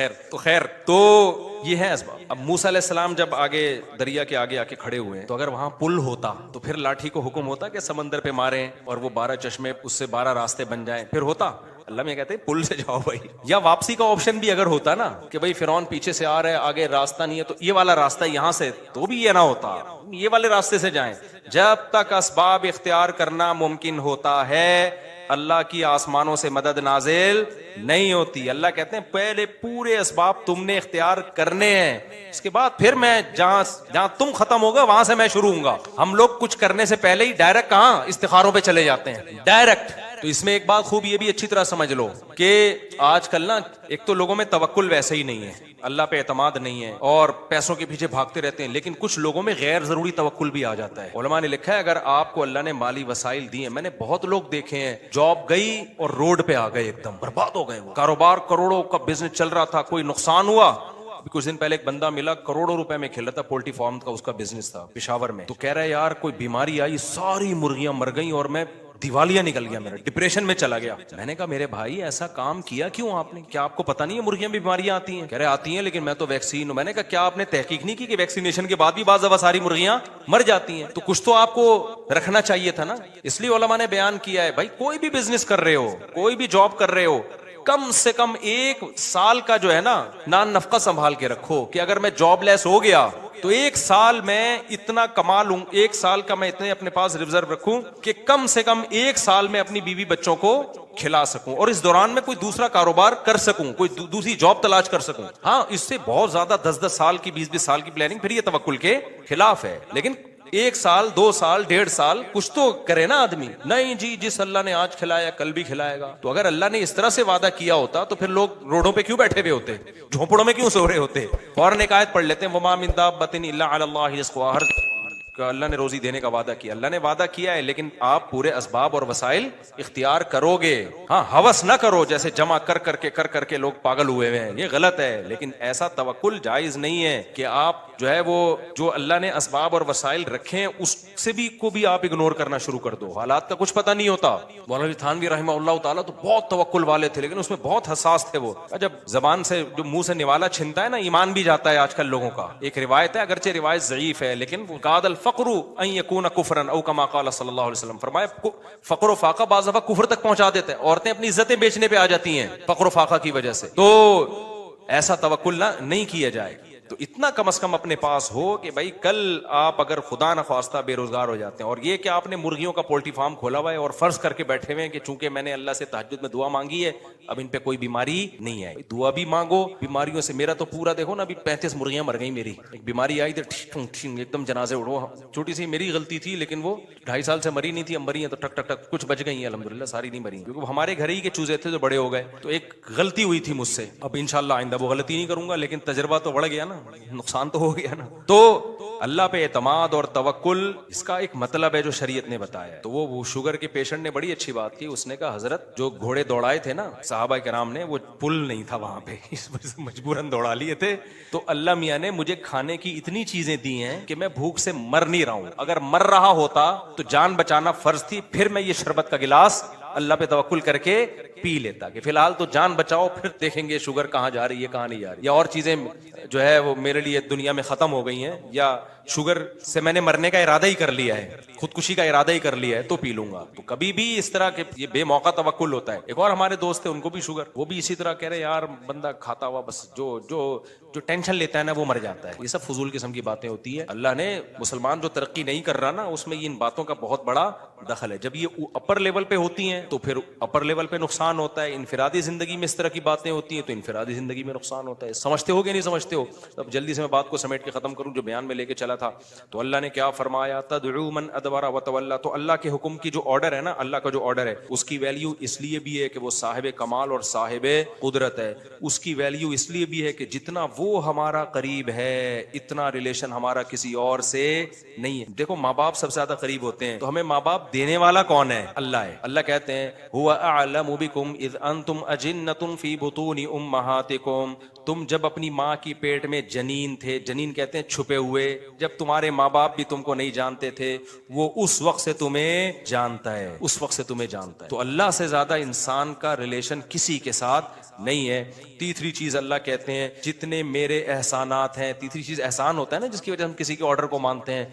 A: خیر تو یہ ہے اسباب۔ اب موسیٰ علیہ السلام جب آگے دریا کے آگے آ کے کھڑے ہوئے ہیں، تو اگر وہاں پل ہوتا تو پھر لاٹھی کو حکم ہوتا کہ سمندر پہ ماریں اور وہ 12 چشمے، اس سے 12 راستے بن جائیں، پھر ہوتا؟ اللہ میں کہتے ہیں پل سے جاؤ بھائی۔ یا واپسی کا آپشن بھی اگر ہوتا نا کہ بھائی فرعون پیچھے سے آ رہا ہے، آگے راستہ نہیں ہے، تو یہ والا راستہ یہاں سے، تو بھی یہ نہ ہوتا، یہ والے راستے سے جائیں۔ جب تک اسباب اختیار کرنا ممکن ہوتا ہے، اللہ کی آسمانوں سے مدد نازل نہیں ہوتی۔ اللہ کہتے ہیں پہلے پورے اسباب تم نے اختیار کرنے ہیں، اس کے بعد پھر میں جہاں تم ختم ہوگا وہاں سے میں شروع ہوں گا۔ ہم لوگ کچھ کرنے سے پہلے ہی ڈائریکٹ کہاں استخاروں پہ چلے جاتے ہیں، ڈائریکٹ۔ تو اس میں ایک بات خوب یہ بھی اچھی طرح سمجھ لو کہ آج کل نا، ایک تو لوگوں میں توکل ویسے ہی نہیں ہے، اللہ پہ اعتماد نہیں ہے، اور پیسوں کے پیچھے بھاگتے رہتے ہیں، لیکن کچھ لوگوں میں غیر ضروری توکل بھی آ جاتا ہے۔ علماء نے لکھا ہے اگر آپ کو اللہ نے مالی وسائل دیے، میں نے بہت لوگ دیکھے ہیں، جاب گئی اور روڈ پہ آ گئے، ایک دم برباد ہو گئے، وہ کاروبار کروڑوں کا بزنس چل رہا تھا، کوئی نقصان ہوا۔ کچھ دن پہلے ایک بندہ ملا، کروڑوں روپے میں کھیل رہا تھا، پولٹری فارم کا اس کا بزنس تھا پشاور میں، تو کہہ رہا ہے یار کوئی بیماری آئی، ساری مرغیاں مر گئیں اور میں دیوالیہ نکل گیا، میرا ڈپریشن میں چلا گیا۔ میں نے کہا میرے بھائی ایسا کام کیا کیوں آپ نے؟ کیا آپ کو پتا نہیں ہے مرغیاں بھی بیماریاں آتی ہیں؟ کہہ رہے آتی ہیں لیکن میں تو ویکسین ہوں۔ میں نے کہا کیا آپ نے تحقیق نہیں کی کہ ویکسینیشن کے بعد بھی بعض دفعہ ساری مرغیاں مر جاتی ہیں؟ تو کچھ تو آپ کو رکھنا چاہیے تھا نا۔ اس لیے علماء نے بیان کیا ہے بھائی کوئی بھی بزنس کر رہے ہو، کوئی بھی جاب کر رہے ہو، کم سے کم 1 سال کا جو ہے نا نان نفقہ سنبھال کے رکھو کہ اگر میں جاب لیس ہو گیا تو 1 سال میں اتنا کما لوں, 1 سال کا میں اتنے اپنے پاس ریزرو رکھوں کہ کم سے کم 1 سال میں اپنی بیوی بچوں کو کھلا سکوں, اور اس دوران میں کوئی دوسرا کاروبار کر سکوں, کوئی دوسری جاب تلاش کر سکوں. ہاں اس سے بہت زیادہ 10-10 سال کی 20-20 سال کی پلاننگ پھر یہ توکل کے خلاف ہے. لیکن 1 سال 2 سال 1.5 سال کچھ تو کرے نا آدمی. نہیں جی جس اللہ نے آج کھلایا کل بھی کھلائے گا. تو اگر اللہ نے اس طرح سے وعدہ کیا ہوتا تو پھر لوگ روڈوں پہ کیوں بیٹھے ہوئے ہوتے, جھونپڑوں میں کیوں سو رہے ہوتے؟ فوراً ایک آیت پڑھ لیتے ہیں وما من دابۃ الا علی اللہ رزقها, ہر اللہ نے روزی دینے کا وعدہ کیا. اللہ نے وعدہ کیا ہے لیکن آپ پورے اسباب اور وسائل اختیار کرو گے. ہاں ہوس نہ کرو جیسے جمع کر کے لوگ پاگل ہوئے ہیں, یہ غلط ہے. لیکن ایسا توکل جائز نہیں ہے کہ آپ جو ہے وہ جو اللہ نے اسباب اور وسائل رکھے ہیں اس سے بھی کو بھی آپ اگنور کرنا شروع کر دو. حالات کا کچھ پتہ نہیں ہوتا. مولانا تھانوی رحمہ اللہ تعالیٰ تو بہت توکل والے تھے لیکن اس میں بہت حساس تھے. وہ جب زبان سے جو منہ سے نوالا چھنتا ہے نا ایمان بھی جاتا ہے آج کل لوگوں کا. ایک روایت ہے, اگرچہ روایت ضعیف ہے لیکن قاد الفقر ان یکون کفرا او کما قال صلی اللہ علیہ وسلم, فرمایا فقر و فاقہ بعض دفعہ کفر تک پہنچا دیتا ہے. عورتیں اپنی عزتیں بیچنے پہ آ جاتی ہیں فقر و فاقہ کی وجہ سے. تو ایسا توکل نہیں کیا جائے. تو اتنا کم از کم اپنے پاس ہو کہ بھائی کل آپ اگر خدا نخواستہ بے روزگار ہو جاتے ہیں, اور یہ کہ آپ نے مرغیوں کا پولٹری فارم کھولا ہوا ہے اور فرض کر کے بیٹھے ہوئے ہیں کہ چونکہ میں نے اللہ سے تہجد میں دعا مانگی ہے اب ان پہ کوئی بیماری نہیں ہے. دعا بھی مانگو بیماریوں سے. میرا تو پورا دیکھو نا ابھی 35 مرغیاں مر گئی میری. ایک بیماری آئی تھی ایک دم جنازے اڑو, چھوٹی سی میری غلطی تھی لیکن وہ 2.5 سال سے مری نہیں تھی, اب مری ہیں تو ٹک ٹک ٹک کچھ بچ گئی ہیں الحمدللہ, ساری نہیں مری کیونکہ ہمارے گھر ہی کے چوزے تھے جو بڑے ہو گئے. تو ایک غلطی ہوئی تھی مجھ سے, اب انشاءاللہ آئندہ وہ غلطی نہیں کروں گا. لیکن تجربہ تو بڑھ گیا نا, نقصان ہو گیا نا. تو اللہ پہ اعتماد اور توکل اس کا ایک مطلب ہے جو شریعت نے بتایا ہے. تو وہ شوگر کے پیشنٹ نے بڑی اچھی بات کی, اس نے کہا حضرت جو گھوڑے دوڑائے تھے نا صحابہ کرام نے, وہ پل نہیں تھا وہاں پہ, اس وجہ سے مجبوراً دوڑا لیے تھے. تو اللہ میاں نے مجھے کھانے کی اتنی چیزیں دی ہیں کہ میں بھوک سے مر نہیں رہا ہوں. اگر مر رہا ہوتا تو جان بچانا فرض تھی, پھر میں یہ شربت کا گلاس اللہ پہ توکل کر کے پی لیتا کہ فی الحال تو جان بچاؤ, پھر دیکھیں گے شوگر کہاں جا رہی ہے کہاں نہیں جا رہی, یا اور چیزیں جو ہے وہ میرے لیے دنیا میں ختم ہو گئی ہیں, یا شوگر سے میں نے مرنے کا ارادہ ہی کر لیا ہے, خودکشی کا ارادہ ہی کر لیا ہے, تو پی لوں گا. تو کبھی بھی اس طرح کے یہ بے موقع توکل ہوتا ہے. ایک اور ہمارے دوست تھے ان کو بھی شوگر, وہ بھی اسی طرح کہہ رہے یار بندہ کھاتا ہوا بس جو ٹینشن لیتا ہے نا وہ مر جاتا ہے. یہ سب فضول قسم کی باتیں ہوتی ہے. اللہ نے مسلمان جو ترقی نہیں کر رہا نا اس میں ان باتوں کا بہت بڑا دخل ہے. جب یہ اپر لیول پہ ہوتی ہیں تو پھر اپر لیول پہ نقصان ہوتا ہے. انفرادی زندگی میں اس طرح کی باتیں ہوتی ہیں تو انفرادی زندگی میں نقصان ہوتا ہے. سمجھتے ہو کہ نہیں سمجھتے ہو؟ اب جلدی سے میں بات کو سمیٹ کے ختم کروں جو بیان میں لے کے چلا تھا. تو اللہ نے کیا فرمایا, تدعو من ادبر وتولى. تو اللہ کے حکم کی جو آرڈر ہے نا, اللہ کا جو آرڈر ہے اس کی ویلیو اس لیے بھی ہے کہ وہ صاحب کمال اور صاحب قدرت ہے. اس کی ویلیو اس لیے بھی ہے کہ جتنا وہ ہمارا قریب ہے اتنا ریلیشن ہمارا کسی اور سے نہیں ہے. دیکھو ماں باپ سب سے زیادہ قریب ہوتے ہیں, تو ہمیں ماں باپ دینے والا کون ہے؟ اللہ ہے. اللہ کہتے ہیں هو اعلم بكم اذ انتم اجنة في بطون امهاتكم. تم جب اپنی ماں کی پیٹ میں جنین تھے, جنین کہتے ہیں چھپے ہوئے, جب تمہارے ماں باپ بھی تم کو نہیں جانتے تھے, وہ اس وقت سے تمہیں جانتا ہے, اس وقت سے تمہیں جانتا ہے. تو اللہ سے زیادہ انسان کا ریلیشن کسی کے ساتھ نہیں ہے. تیسری چیز اللہ کہتے ہیں جتنے میرے احسانات ہیں, تیسری چیز احسان ہوتا ہے نا جس کی وجہ ہم کسی کے آرڈر کو مانتے ہیں,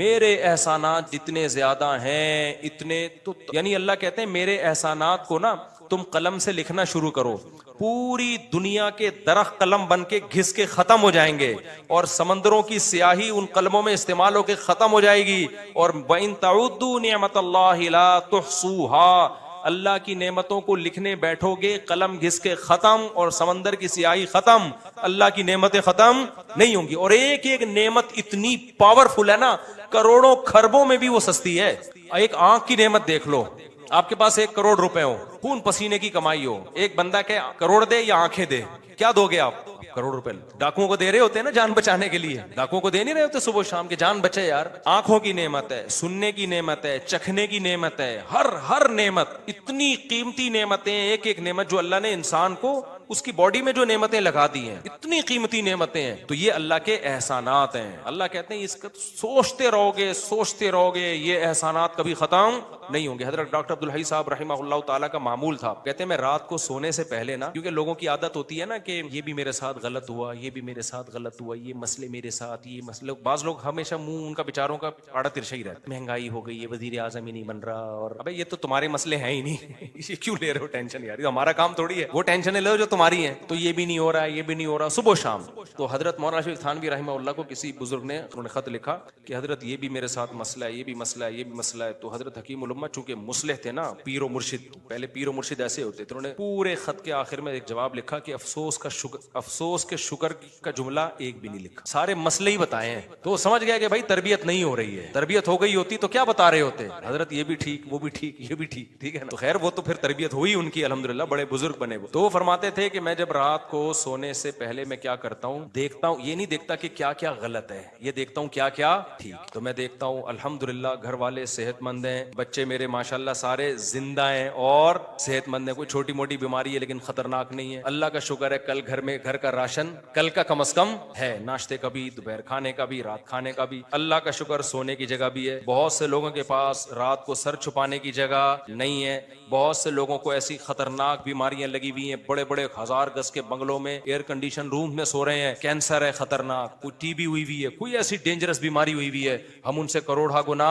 A: میرے احسانات جتنے زیادہ ہیں اتنے تو, یعنی اللہ کہتے ہیں میرے احسانات کو نا تم قلم سے لکھنا شروع کرو, پوری دنیا کے درخت قلم بن کے گھس کے ختم ہو جائیں گے, اور سمندروں کی سیاہی ان قلموں میں استعمال ہو کے ختم ہو جائے گی. اور وَإِن تَعُدُّوا نِعْمَةَ اللَّهِ لَا تُحْصُوهَا. اللہ کی نعمتوں کو لکھنے بیٹھو گے قلم گھس کے ختم, اور سمندر کی سیاہی ختم, اللہ کی نعمتیں ختم نہیں ہوں گی. اور ایک ایک نعمت اتنی پاورفل ہے نا, کروڑوں خربوں میں بھی وہ سستی ہے. ایک آنکھ کی نعمت دیکھ لو, آپ کے پاس 1 کروڑ روپے ہو, خون پسینے کی کمائی ہو, ایک بندہ کہ کروڑ دے یا آنکھیں دے, کیا دو گے آپ؟ کروڑ روپے. ڈاکوؤں کو دے رہے ہوتے ہیں نا جان بچانے کے لیے, ڈاکوؤں کو دے نہیں رہے ہوتے صبح شام کے جان بچے یار. آنکھوں کی نعمت ہے, سننے کی نعمت ہے, چکھنے کی نعمت ہے, ہر نعمت اتنی قیمتی نعمتیں, ایک ایک نعمت جو اللہ نے انسان کو اس کی باڈی میں جو نعمتیں لگا دی ہیں، اتنی قیمتی نعمتیں ہیں، تو یہ اللہ کے احسانات ہیں. اللہ کہتے ہیں اس کا سوچتے رہو گے یہ احسانات کبھی ختم نہیں ہوں گے. حضرت ڈاکٹر عبدالحی صاحب رحمہ اللہ تعالیٰ کا معمول تھا، کہتے ہیں میں رات کو سونے سے پہلے نا، کیونکہ لوگوں کی عادت ہوتی ہے نا کہ یہ بھی میرے ساتھ غلط ہوا، یہ بھی میرے ساتھ غلط ہوا، یہ مسئلے میرے ساتھ، یہ مسئلے، بعض لوگ ہمیشہ منہ ان کا بیچاروں کا آڑا ترشا ہی رہتا، مہنگائی ہو گئی، یہ وزیر اعظم ہی نہیں بن رہا، اور ابے یہ تو تمہارے مسئلے ہیں ہی نہیں یہ کیوں لے رہے ہو ٹینشن یار، یہ ہمارا کام تھوڑی ہے، وہ ٹینشنیں لو جو تمہاری ہیں. تو یہ بھی نہیں ہو رہا ہے، یہ بھی نہیں ہو رہا، صبح و شام. تو حضرت مولانا شفیق تھانوی رحمہ اللہ کو کسی بزرگ نے انہوں نے خط لکھا کہ حضرت یہ بھی میرے ساتھ مسئلہ ہے، یہ بھی مسئلہ ہے، یہ بھی مسئلہ ہے. تو حضرت حکیم الامہ چونکہ مصلح تھے نا، پیر و مرشد، پہلے پیر و مرشد ایسے ہوتے تھے، انہوں نے پورے خط کے آخر میں ایک جواب لکھا کہ افسوس کے شکر کا جملہ ایک بھی نہیں لکھا، سارے مسئلے ہی بتائے ہیں. تو سمجھ گیا کہ بھائی تربیت نہیں ہو رہی ہے، تربیت ہو گئی ہوتی تو کیا بتا رہے ہوتے حضرت یہ بھی ٹھیک، وہ بھی ٹھیک، یہ بھی ٹھیک، ٹھیک ہے نا. تو خیر وہ تو پھر تربیت ہوئی ان کی الحمدللہ، بڑے بزرگ بنے وہ. تو وہ فرماتے تھے کہ میں جب رات کو سونے سے پہلے میں کیا کرتا ہوں، دیکھتا ہوں، یہ نہیں دیکھتا کہ کیا کیا غلط ہے، یہ دیکھتا ہوں کیا کیا ٹھیک. تو میں دیکھتا ہوں الحمدللہ گھر والے صحت مند ہیں، بچے میرے ماشاءاللہ سارے زندہ ہیں اور صحت مند ہیں، کوئی چھوٹی موٹی بیماری ہے لیکن خطرناک نہیں ہے. اللہ کا شکر ہے کل گھر میں گھر کا راشن کل کا کم از کم ہے، ناشتے کا بھی، دوپہر کھانے کا بھی، رات کھانے کا بھی. اللہ کا شکر سونے کی جگہ بھی ہے. بہت سے لوگوں کے پاس رات کو سر چھپانے کی جگہ نہیں ہے، بہت سے لوگوں کو ایسی خطرناک بیماریاں لگی ہوئی ہیں، بڑے بڑے 1000 گز کے بنگلوں میں ایئر کنڈیشن روم میں سو رہے ہیں، کینسر ہے خطرناک، کوئی ٹی بی ہوئی ہوئی ہے، کوئی ایسی ڈینجرس بیماری ہوئی ہوئی ہے، ہم ان سے کروڑا گنا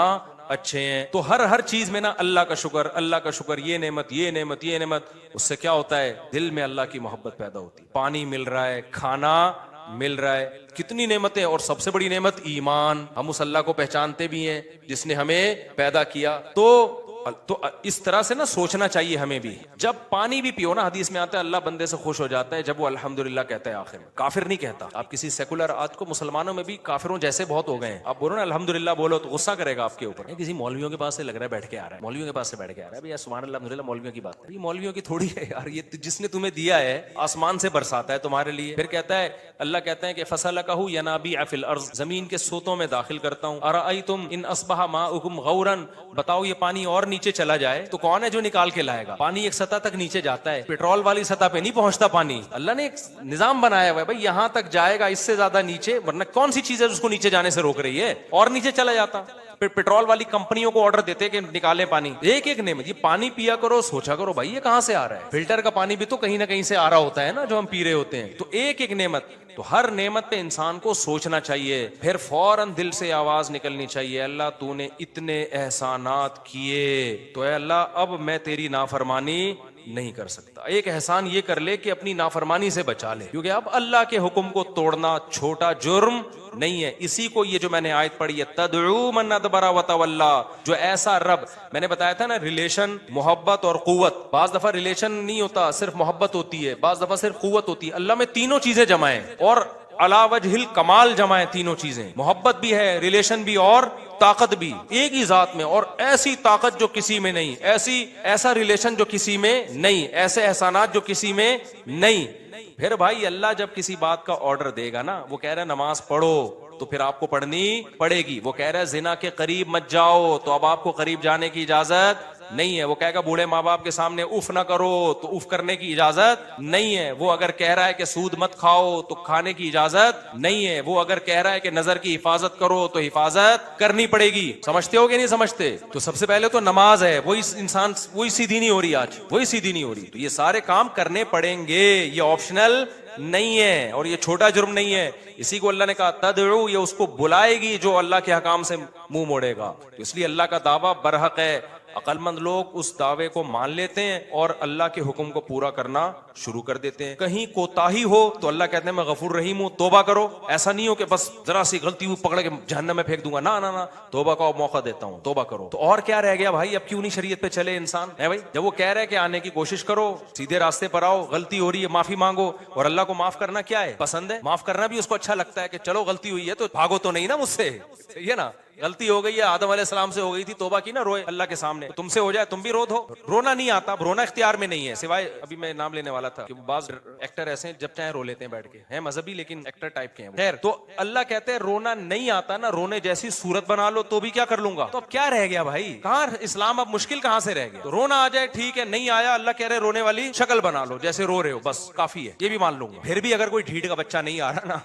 A: اچھے ہیں. تو ہر چیز میں نا اللہ کا شکر، اللہ کا شکر، یہ نعمت، یہ نعمت، یہ نعمت. اس سے کیا ہوتا ہے، دل میں اللہ کی محبت پیدا ہوتی ہے. پانی مل رہا ہے، کھانا مل رہا ہے، کتنی نعمتیں. اور سب سے بڑی نعمت ایمان، ہم اس اللہ کو پہچانتے بھی ہیں جس نے ہمیں پیدا کیا. تو اس طرح سے نا سوچنا چاہیے ہمیں بھی. جب پانی بھی پیو نا، حدیث میں آتا ہے اللہ بندے سے خوش ہو جاتا ہے جب وہ الحمدللہ کہتا ہے آخر میں، کافر نہیں کہتا. آپ کسی سیکولر، آج کو مسلمانوں میں بھی کافروں جیسے بہت ہو گئے ہیں، آپ بولو نا الحمدللہ بولو تو غصہ کرے گا آپ کے اوپر. کسی مولویوں کے پاس سے لگ رہا ہے بیٹھ کے آ رہا ہے، مولویوں کے پاس سے بیٹھ کے آ رہا ہے، بھئی سبحان اللہ الحمدللہ مولویوں کی بات ہے. یہ مولویوں کی تھوڑی ہے یار، یہ جس نے تمہیں دیا ہے آسمان سے برساتا ہے تمہارے لیے. پھر کہتا ہے اللہ کہتا ہے کہ فسلکہ ینابیع فی الارض، زمین کے سوتوں میں داخل کرتا ہوں. ارأیتم ان اصبح ماؤکم غورا، بتاؤ یہ پانی اور نیچے چلا جائے تو کون ہے جو نکال کے لائے گا؟ پانی ایک سطح تک نیچے جاتا ہے، پیٹرول والی سطح پہ نہیں پہنچتا پانی. اللہ نے ایک نظام بنایا ہوا ہے بھائی یہاں تک جائے گا، اس سے زیادہ نیچے، ورنہ کون سی چیز ہے جس کو نیچے جانے سے روک رہی ہے؟ اور نیچے چلا جاتا. پھر پیٹرول والی کمپنیوں کو آرڈر دیتے کہ نکالے پانی. ایک ایک نعمت، یہ پانی پیا کرو، سوچا کرو بھائی یہ کہاں سے آ رہا ہے. فلٹر کا پانی بھی تو کہیں نہ کہیں سے آ رہا ہوتا ہے نا جو ہم پی رہے ہوتے ہیں. تو ایک ایک نعمت، تو ہر نعمت پہ انسان کو سوچنا چاہیے، پھر فوراً دل سے آواز نکلنی چاہیے اللہ تو نے اتنے احسانات کیے تو اے اللہ اب میں تیری نافرمانی نہیں کر سکتا. ایک احسان یہ کر لے کہ اپنی نافرمانی سے بچا لے، کیونکہ اب اللہ کے حکم کو توڑنا چھوٹا جرم نہیں ہے. اسی کو یہ جو میں نے آیت پڑھی ہے تدعو من ادبر وتولی، جو ایسا رب، میں نے بتایا تھا نا ریلیشن، محبت اور قوت. بعض دفعہ ریلیشن نہیں ہوتا، صرف محبت ہوتی ہے، بعض دفعہ صرف قوت ہوتی ہے. اللہ میں تینوں چیزیں جمع ہیں اور علی وجہ الکمال جمع ہے تینوں چیزیں، محبت بھی ہے، ریلیشن بھی اور طاقت بھی، ایک ہی ذات میں. اور ایسی طاقت جو کسی میں نہیں، ایسا ریلیشن جو کسی میں نہیں، ایسے احسانات جو کسی میں نہیں. پھر بھائی اللہ جب کسی بات کا آرڈر دے گا نا، وہ کہہ رہا ہے نماز پڑھو تو پھر آپ کو پڑھنی پڑے گی. وہ کہہ رہا ہے زنا کے قریب مت جاؤ تو اب آپ کو قریب جانے کی اجازت نہیں ہے. وہ کہے گا بوڑھے ماں باپ کے سامنے اف نہ کرو تو اف کرنے کی اجازت نہیں ہے. وہ اگر کہہ رہا ہے کہ سود مت کھاؤ تو کھانے کی اجازت نہیں ہے. وہ اگر کہہ رہا ہے کہ نظر کی حفاظت کرو تو حفاظت کرنی پڑے گی. سمجھتے ہو کہ نہیں سمجھتے؟ تو سب سے پہلے تو نماز ہے، وہی انسان وہی سیدھی نہیں ہو رہی، آج وہی سیدھی نہیں ہو رہی. تو یہ سارے کام کرنے پڑیں گے، یہ آپشنل نہیں ہے اور یہ چھوٹا جرم نہیں ہے. اسی کو اللہ نے کہا تدعو، یہ اس کو بلائے گی جو اللہ کے حکام سے منہ موڑے گا. اس لیے اللہ کا دعویٰ برحق ہے. عقل مند لوگ اس دعوے کو مان لیتے ہیں اور اللہ کے حکم کو پورا کرنا شروع کر دیتے ہیں. کہیں کوتاہی ہو تو اللہ کہتے ہیں میں غفور رحیم ہوں، توبہ کرو. ایسا نہیں ہو کہ بس ذرا سی غلطی ہوئی پکڑ کے جہنم میں پھینک دوں گا، نہ نہ نہ، توبہ کا موقع دیتا ہوں، توبہ کرو. تو اور کیا رہ گیا بھائی؟ اب کیوں نہیں شریعت پہ چلے انسان ہے بھائی؟ جب وہ کہہ رہے کہ آنے کی کوشش کرو، سیدھے راستے پر آؤ، غلطی ہو رہی ہے معافی مانگو. اور اللہ کو معاف کرنا کیا ہے؟ پسند ہے. معاف کرنا بھی اس کو اچھا لگتا ہے کہ چلو غلطی ہوئی ہے تو بھاگو تو نہیں نا مجھ سے، صحیح ہے نا. غلطی ہو گئی ہے، آدم علیہ السلام سے ہو گئی تھی، توبہ کی نا، روئے اللہ کے سامنے، تم سے ہو جائے تم بھی رو دو۔ رونا نہیں آتا، رونا اختیار میں نہیں ہے، سوائے ابھی میں نام لینے والا تھا کہ بعض ایکٹر ایسے ہیں جب چاہے رو لیتے ہیں بیٹھ کے، ہیں مذہبی لیکن ایکٹر ٹائپ کے ہیں۔ خیر، تو اللہ کہتے ہیں رونا نہیں آتا نا، رونے جیسی صورت بنا لو تو بھی کیا کر لوں گا۔ تو اب کیا رہ گیا بھائی، کہاں اسلام اب مشکل کہاں سے رہ گیا؟ تو رونا آ جائے ٹھیک ہے، نہیں آیا اللہ کہہ رہے رونے والی شکل بنا لو جیسے رو رہے ہو، بس کافی ہے، یہ بھی مان لوں گا۔ پھر بھی اگر کوئی ڈھیٹ کا بچہ نہیں آ رہا نا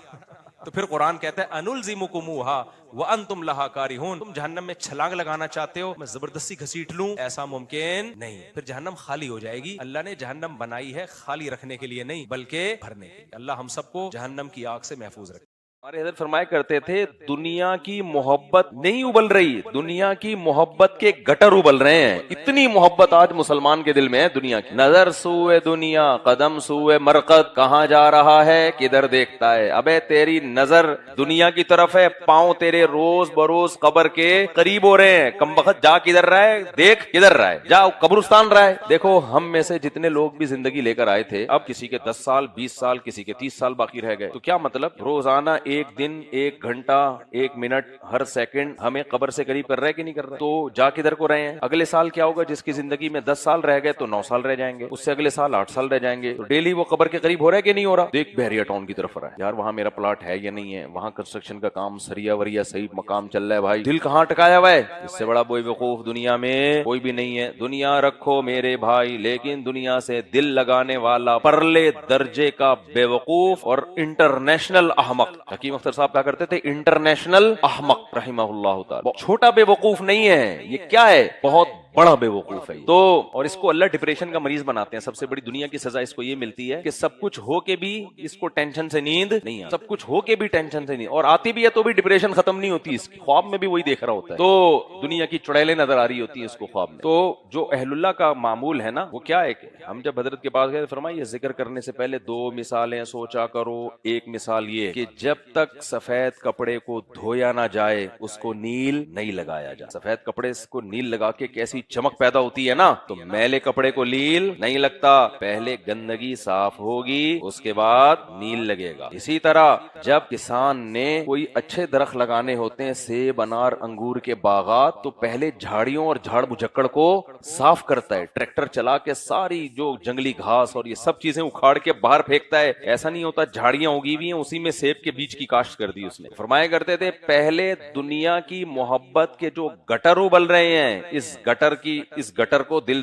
A: تو پھر قرآن کہتا ہے انلزمکموها وانتم لها کارہون، تم جہنم میں چھلانگ لگانا چاہتے ہو، میں زبردستی گھسیٹ لوں، ایسا ممکن نہیں، پھر جہنم خالی ہو جائے گی۔ اللہ نے جہنم بنائی ہے خالی رکھنے کے لیے نہیں بلکہ بھرنے کے لیے۔ اللہ ہم سب کو جہنم کی آگ سے محفوظ رکھے۔
B: ہمارے حضرت فرمایا کرتے تھے دنیا کی محبت نہیں ابل رہی، دنیا کی محبت کے گٹر ابل رہے ہیں۔ اتنی محبت آج مسلمان کے دل میں ہے دنیا کی۔ نظر سوئے دنیا قدم سوئے مرقد، کہاں جا رہا ہے کدھر دیکھتا ہے؟ ابے تیری نظر دنیا کی طرف ہے، پاؤں تیرے روز بروز قبر کے قریب ہو رہے ہیں۔ کم وقت جا کدھر رہا ہے، دیکھ کدھر رہا ہے، جا قبرستان رہا ہے۔ دیکھو ہم میں سے جتنے لوگ بھی زندگی لے کر آئے تھے، اب کسی کے 10 سال 20 سال کسی کے 30 سال باقی رہ گئے، تو کیا مطلب روزانہ ایک دن ایک گھنٹہ ایک منٹ ہر سیکنڈ ہمیں قبر سے قریب کر رہا ہے کہ نہیں کر رہا ہے؟ تو جا کدھر کو رہے ہیں؟ اگلے سال کیا ہوگا؟ جس کی زندگی میں 10 سال رہ گئے تو 9 سال رہ جائیں گے، اس سے اگلے سال 8 سال رہ جائیں گے، تو ڈیلی وہ قبر کے قریب ہو رہا ہے کہ نہیں ہو رہا؟ دیکھ بحریہ ٹاؤن کی طرف رہا ہے، یار وہاں میرا پلاٹ ہے یا نہیں ہے، وہاں کنسٹرکشن کا کام سریا وریا صحیح مقام چل رہا ہے، بھائی دل کہاں ٹکایا ہوا ہے؟ اس سے بڑا بے وقوف دنیا میں کوئی بھی نہیں ہے۔ دنیا رکھو میرے بھائی، لیکن دنیا سے دل لگانے والا پرلے درجے کا بے وقوف اور انٹرنیشنل احمق۔ حکیم اختر صاحب کہا کرتے تھے انٹرنیشنل احمق رحمہ اللہ تعالی، چھوٹا بے وقوف نہیں ہے، یہ کیا ہے؟ بہت بڑا بے وقوف ہے۔ تو اور اس کو اللہ ڈپریشن کا مریض بناتے ہیں۔ سب سے بڑی دنیا کی سزا اس کو یہ ملتی ہے کہ سب کچھ ہو کے بھی اس کو ٹینشن سے نیند نہیں آتی، سب کچھ ہو کے بھی ٹینشن سے نیند، اور آتی بھی ہے تو بھی ڈپریشن ختم نہیں ہوتی، اس کی خواب میں بھی وہی دیکھ رہا ہوتا ہے، تو دنیا کی چڑیلیں نظر آ رہی ہوتی ہیں اس کو خواب میں۔ تو جو اہل اللہ کا معمول ہے نا وہ کیا ہے کہ ہم جب حضرت کے پاس گئے فرمایا یہ ذکر کرنے سے پہلے 2 مثالیں سوچا کرو۔ ایک مثال یہ کہ جب تک سفید کپڑے کو دھویا نہ جائے اس کو نیل نہیں لگایا جائے۔ سفید کپڑے کو نیل لگا کے کیسی چمک پیدا ہوتی ہے نا، تو میلے کپڑے کو نیل نہیں لگتا، پہلے گندگی صاف ہوگی اس کے بعد نیل لگے گا۔ اسی طرح جب کسان نے کوئی اچھے درخت لگانے ہوتے ہیں، سیب انار انگور کے باغات، تو پہلے جھاڑیوں اور جھاڑ بجھکڑ کو صاف کرتا ہے، ٹریکٹر چلا کے ساری جو جنگلی گھاس اور یہ سب چیزیں اکھاڑ کے باہر پھینکتا ہے۔ ایسا نہیں ہوتا جھاڑیاں اگی ہوئی ہیں اسی میں سیب کے بیج کی کاشت کر دی اس نے۔ فرمایا کرتے تھے پہلے دنیا کی محبت کے جو گٹر ابل رہے ہیں، اس گٹر کو دل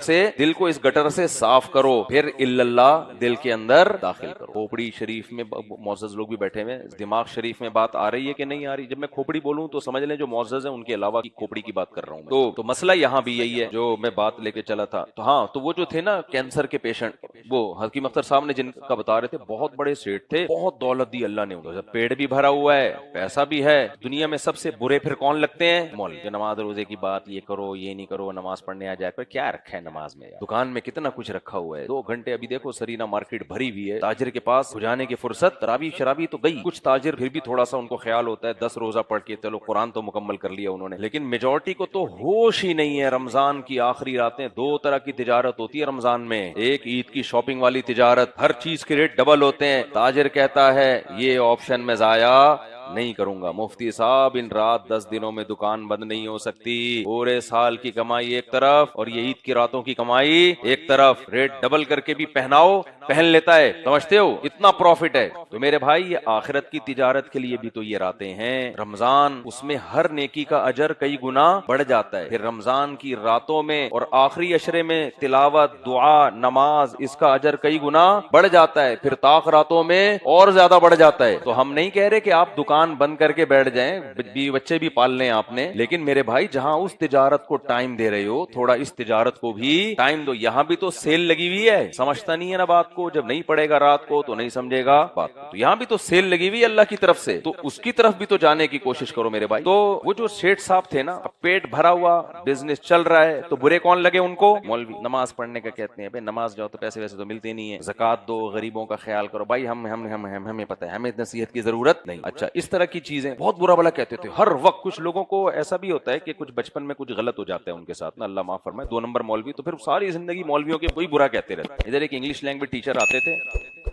B: کو اس گٹر سے صاف کرو، پھر اللہ دل کے اندر داخل کرو۔ کھوپڑی شریف میں معزز لوگ بھی بیٹھے ہوئے ہیں، دماغ شریف میں بات آ رہی ہے کہ نہیں آ رہی؟ جب میں کھوپڑی بولوں تو سمجھ لیں جو معزز ہیں ان کے علاوہ کی کھوپڑی کی بات کر رہا ہوں۔ تو مسئلہ یہاں بھی یہی ہے جو میں بات لے کے چلا تھا۔ تو ہاں، تو وہ جو تھے نا کینسر کے پیشنٹ، وہ حکیم اختر صاحب نے جن کا بتا رہے تھے، بہت بڑے سیٹ تھے، بہت دولت دی اللہ نے، پیڑ بھی بھرا ہوا ہے، پیسہ بھی ہے۔ دنیا میں سب سے برے پھر کون لگتے ہیں؟ مولوی۔ نماز روزے کی بات یہ کرو یہ نہیں کرو، نماز پڑھنے آ جائے کر، کیا رکھا ہے نماز میں؟ دکان میں کتنا کچھ رکھا ہوا ہے، 2 گھنٹے ابھی دیکھو سرینا مارکیٹ بھری ہوئی ہے، تاجر کے پاس کھجانے کی فرصت، تراویح شرابی تو گئی، کچھ تاجر پھر بھی تھوڑا سا ان کو خیال ہوتا ہے 10 روزہ پڑھ کے چلو قرآن تو مکمل کر لیا انہوں نے، لیکن میجورٹی کو تو ہوش ہی نہیں ہے۔ رمضان کی آخری راتیں 2 طرح کی تجارت ہوتی ہے رمضان میں، ایک عید کی شاپنگ والی تجارت، ہر چیز کے ریٹ ڈبل ہوتے ہیں، تاجر کہتا ہے یہ آپشن میں ضائع نہیں کروں گا، مفتی صاحب ان رات 10 دنوں میں دکان بند نہیں ہو سکتی، پورے سال کی کمائی ایک طرف اور یہ عید کی راتوں کی کمائی ایک طرف، ریٹ ڈبل کر کے بھی پہناؤ پہن لیتا ہے، سمجھتے ہو اتنا پروفٹ ہے۔ تو میرے بھائی یہ آخرت کی تجارت کے لیے بھی تو یہ راتیں ہیں، رمضان اس میں ہر نیکی کا اجر کئی گنا بڑھ جاتا ہے، پھر رمضان کی راتوں میں اور آخری عشرے میں تلاوت دعا نماز اس کا اجر کئی گنا بڑھ جاتا ہے، پھر طاق راتوں میں اور زیادہ بڑھ جاتا ہے۔ تو ہم نہیں کہہ رہے کہ آپ دکان بند کر کے بیٹھ جائیں، بچے بھی پال لیں آپ نے، لیکن میرے بھائی جہاں اس تجارت کو ٹائم دے رہے ہو تھوڑا اس تجارت کو بھی ٹائم دو، یہاں بھی تو سیل لگی ہوئی ہے، سمجھتا نہیں ہے نا بات کو، جب نہیں پڑے گا رات کو تو نہیں سمجھے گا بات کو، تو یہاں بھی تو سیل لگی ہوئی اللہ کی طرف سے، تو اس کی طرف بھی تو جانے کی کوشش کرو میرے بھائی۔ تو وہ جو سیٹ صاحب تھے نا، پیٹ بھرا ہوا بزنس چل رہا ہے، تو برے کون لگے ان کو؟ مولوی۔ نماز پڑھنے کا کہتے ہیں، نماز جاؤ تو پیسے ویسے تو ملتے نہیں ہیں، زکات دو، غریبوں کا خیال کرو، بھائی ہمیں پتہ ہے، ہمیں نصیحت کی ضرورت نہیں۔ اچھا اس طرح کی چیزیں بہت برا بلا کہتے تھے ہر وقت۔ کچھ لوگوں کو ایسا بھی ہوتا ہے کہ کچھ بچپن میں کچھ غلط ہو جاتا ہے ان کے ساتھ نا، اللہ معاف فرمائے، 2 نمبر مولوی، تو پھر ساری زندگی مولویوں کے کوئی برا کہتے رہتے۔ ادھر ایک انگلش لینگویج ٹیچر آتے تھے،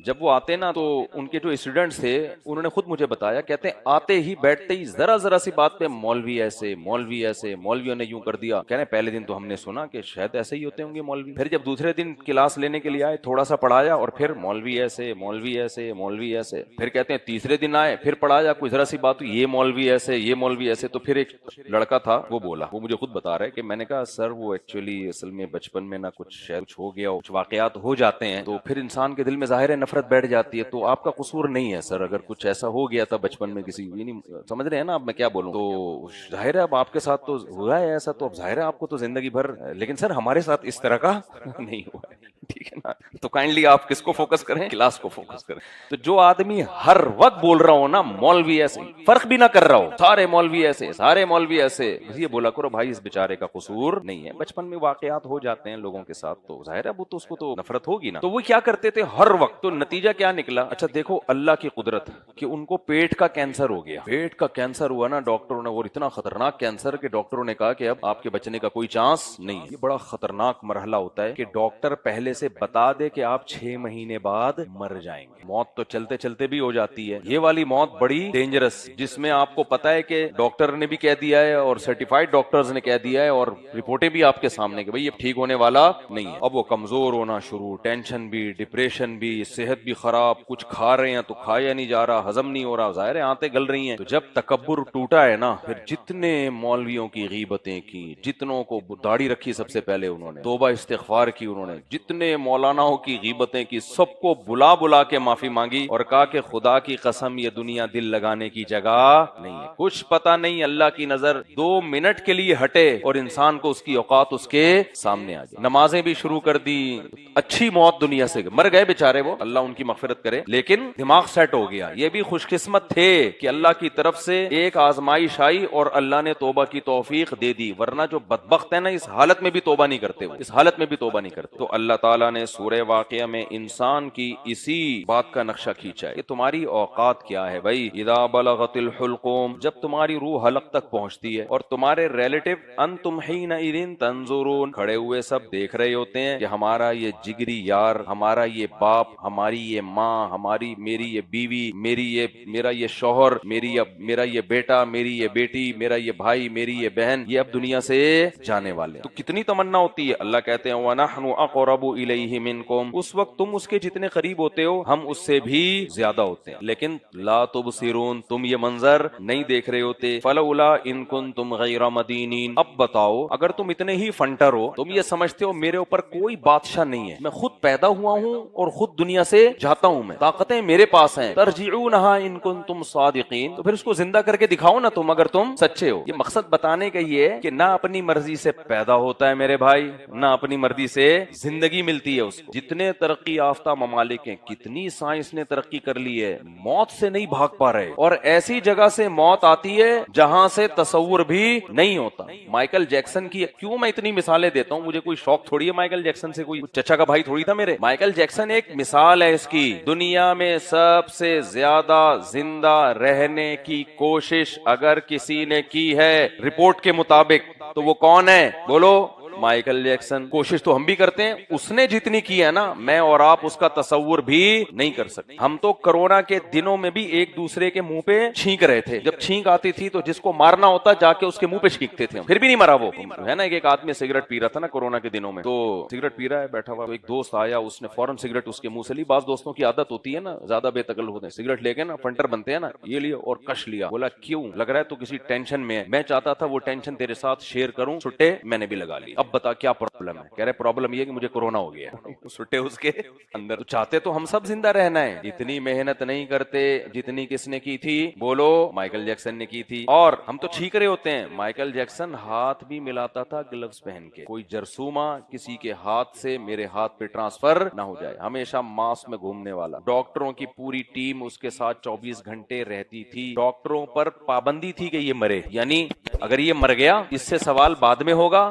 B: جب وہ آتے نا تو ان کے جو اسٹوڈنٹس تھے انہوں نے خود مجھے بتایا، کہتے ہیں آتے ہی بیٹھتے ہی ذرا سی بات پہ مولوی ایسے، مولوی ایسے، مولویوں نے یوں کر دیا. کہہ رہے پہلے دن تو ہم نے سنا کہ شاید ایسے ہی ہوتے ہوں گے مولوی، پھر جب دوسرے دن کلاس لینے کے لیے آئے تھوڑا سا پڑھایا اور پھر مولوی ایسے، مولوی ایسے، مولوی ایسے. پھر کہتے ہیں تیسرے دن آئے پھر پڑھایا، کوئی ذرا سی بات ہوئی یہ مولوی ایسے، یہ مولوی ایسے. تو پھر ایک لڑکا تھا وہ بولا، وہ مجھے خود بتا رہا ہے کہ میں نے کہا سر وہ ایکچولی اصل میں بچپن میں نہ کچھ شاید کچھ ہو گیا، کچھ واقعات ہو جاتے ہیں تو پھر انسان کے دل میں ظاہر ہے نفرت بیٹھ جاتی ہے، تو آپ کا قصور نہیں ہے سر، اگر کچھ ایسا ہو گیا تھا بچپن میں کسی، یعنی سمجھ رہے ہیں نا آپ میں کیا بولوں. تو ظاہر ہے اب آپ کے ساتھ تو ہوا ہے ایسا، تو اب ظاہر ہے آپ کو تو زندگی بھر، لیکن سر ہمارے ساتھ اس طرح کا نہیں ہوا ہے. ٹھیک ہے نا، تو کائنڈلی آپ کس کو فوکس کریں، کلاس کو فوکس کریں. تو جو آدمی ہر وقت بول رہا ہو نا مولوی ایسے، فرق بھی نہ کر رہا ہو سارے مولوی ایسے، سارے مولوی ایسے، یہ بولا کرو بھائی اس بیچارے کا قصور نہیں ہے، بچپن میں واقعات ہو جاتے ہیں لوگوں کے ساتھ تو ظاہر ہے وہ تو اس کو تو نفرت ہوگی نا. تو وہ کیا کرتے تھے ہر وقت، تو نتیجہ کیا نکلا؟ اچھا دیکھو اللہ کی قدرت کہ ان کو پیٹ کا کینسر ہو گیا. پیٹ کا کینسر ہوا نا ڈاکٹروں نے، اور اتنا خطرناک کینسر کہ ڈاکٹروں نے کہا کہ اب آپ کے بچنے کا کوئی چانس نہیں ہے. یہ بڑا خطرناک مرحلہ ہوتا ہے کہ ڈاکٹر پہلے سے بتا دے کہ آپ 6 مہینے بعد مر جائیں گے. موت تو چلتے چلتے بھی ہو جاتی ہے، یہ والی موت بڑی ڈینجرس، جس میں آپ کو پتا ہے کہ ڈاکٹر نے بھی کہہ دیا ہے اور سرٹیفائڈ ڈاکٹرز نے کہہ دیا ہے اور رپورٹیں بھی آپ کے سامنے کہ بھئی یہ ٹھیک ہونے والا نہیں ہے. اب وہ کمزور ہونا شروع، ٹینشن بھی، ڈپریشن بھی، صحت بھی خراب، کچھ کھا رہے ہیں تو کھایا نہیں جا رہا، ہضم نہیں ہو رہا، ظاہر ہے آنتیں گل رہی ہیں. تو جب تکبر ٹوٹا ہے نا، پھر جتنے مولویوں کی غیبتیں کی، جتنوں کو داڑھی رکھی سب سے پہلے انہوں نے، توبہ استغفار کی انہوں نے، جتنے مولاناؤں کی غیبتیں کی، سب کو بلا کے معافی مانگی اور کہا کہ خدا کی قسم یہ دنیا دل لگانے کی جگہ نہیں ہے. کچھ پتا نہیں اللہ کی نظر 2 منٹ کے لیے ہٹے اور انسان کو اس کی اوقات اس کے سامنے آ جائے. نمازیں بھی شروع کر دی، اچھی موت دنیا سے، مر گئے بیچارے وہ، اللہ ان کی مغفرت کرے، لیکن دماغ سیٹ ہو گیا. یہ بھی خوش قسمت تھے کہ اللہ کی طرف سے ایک آزمائش آئی اور اللہ نے توبہ کی توفیق دے دی، ورنہ جو بدبخت ہے نا اس حالت میں بھی توبہ نہیں کرتے، اس حالت میں بھی توبہ نہیں کرتے. تو اللہ تعالیٰ نے سورہ واقعہ میں انسان کی اسی بات کا نقشہ کھینچا ہے کہ تمہاری اوقات کیا ہے بھائی. اذا بلغت الحلقوم، جب تمہاری روح حلق تک پہنچتی ہے اور تمہارے ریلیٹو انتم حینئذ تنظرون، کھڑے ہوئے سب دیکھ رہے ہوتے ہیں کہ ہمارا یہ جگری یار، ہمارا یہ باپ، ہماری یہ ماں، میری یہ بیوی، میرا یہ شوہر، میرا یہ بیٹا، میری یہ بیٹی، میرا یہ بھائی، میری یہ بہن، یہ اب دنیا سے جانے والے. تو کتنی تمنا ہوتی ہے. اللہ کہتے ہیں وَنَحْنُ أَقْرَبُ إِلَيْهِ مِنْكُمْ، اس وقت تم اس کے جتنے قریب ہوتے ہو ہم اس سے بھی زیادہ ہوتے ہیں، لیکن لا تبصرون، تم یہ منظر نہیں دیکھ رہے ہوتے. فَلَوْلَا إِن كُنْتُمْ غَيْرَ مَدِينِينَ، اب بتاؤ اگر تم اتنے ہی فنٹر ہو، تم یہ سمجھتے ہو میرے اوپر کوئی بادشاہ نہیں ہے، میں خود پیدا ہوا ہوں اور خود دنیا سے جاتا ہوں، میں طاقتیں میرے پاس ہیں، ترجعونها ان کنتم صادقین، تو پھر اس کو زندہ کر کے دکھاؤ نا تم اگر تم سچے ہو. یہ مقصد بتانے کا یہ ہے کہ نہ اپنی مرضی سے پیدا ہوتا ہے میرے بھائی، نہ اپنی مرضی سے زندگی ملتی ہے اس کو. جتنے ترقی یافتہ ممالک ہیں، کتنی سائنس نے ترقی کر لی ہے، موت سے نہیں بھاگ پا رہے، اور ایسی جگہ سے موت آتی ہے جہاں سے تصور بھی نہیں ہوتا. مائیکل جیکسن کی کیوں میں اتنی مثالیں دیتا ہوں، مجھے کوئی شوق تھوڑی ہے مائیکل جیکسن سے، کوئی چچا کا بھائی تھوڑی تھا میرے. مائیکل جیکسن ایک مثال ہے اس کی. دنیا میں سب سے زیادہ زندہ رہنے کی کوشش اگر کسی نے کی ہے رپورٹ کے مطابق تو وہ کون ہے بولو؟ Michael Jackson. کوشش تو ہم بھی کرتے ہیں، اس نے جتنی کی ہے نا میں اور آپ اس کا تصور بھی نہیں کر سکتے. ہم تو کرونا کے دنوں میں بھی ایک دوسرے کے منہ پہ چھینک رہے تھے، جب چھینک آتی تھی تو جس کو مارنا ہوتا جا کے اس کے منہ پہ چھینکتے تھے، پھر بھی نہیں مرا وہ ہے نا. ایک آدمی سگریٹ پی رہا تھا نا کرونا کے دنوں میں، تو سگریٹ پی رہا ہے بیٹھا ہوا، ایک دوست آیا، اس نے فوراً سگریٹ اس کے منہ سے لی. بعض دوستوں کی عادت ہوتی ہے نا، زیادہ بے تکل ہوتے ہیں، سگریٹ لے کے نا فنٹر بنتے ہیں نا، یہ لیا اور کش لیا. بولا کیوں؟ لگ رہا ہے تو کسی ٹینشن میں ہے. میں چاہتا تھا وہ ٹینشن تیرے ساتھ شیئر کروں، چھٹے میں نے بھی لگا لی. اب بتا کیا پرابلم ہے؟ کہہ رہے پرابلم یہ کہ مجھے کورونا ہو گیا. چھٹے اس کے اندر. تو چاہتے تو ہم سب زندہ رہنا ہے، اتنی محنت نہیں کرتے جتنی کس نے کی تھی بولو؟ مائیکل جیکسن نے کی تھی. اور ہم تو چھینک رہے ہوتے ہیں، مائیکل جیکسن ہاتھ بھی ملاتا تھا گلوز پہن کے، کوئی جرثومہ کسی کے ہاتھ سے میرے ہاتھ پہ ٹرانسفر نہ ہو جائے، ہمیشہ ماسک میں گھومنے والا. ڈاکٹروں کی پوری ٹیم اس کے ساتھ 24 گھنٹے رہتی تھی. ڈاکٹروں پر پابندی تھی کہ یہ مرے، یعنی اگر یہ مر گیا اس سے سوال بعد میں ہوگا،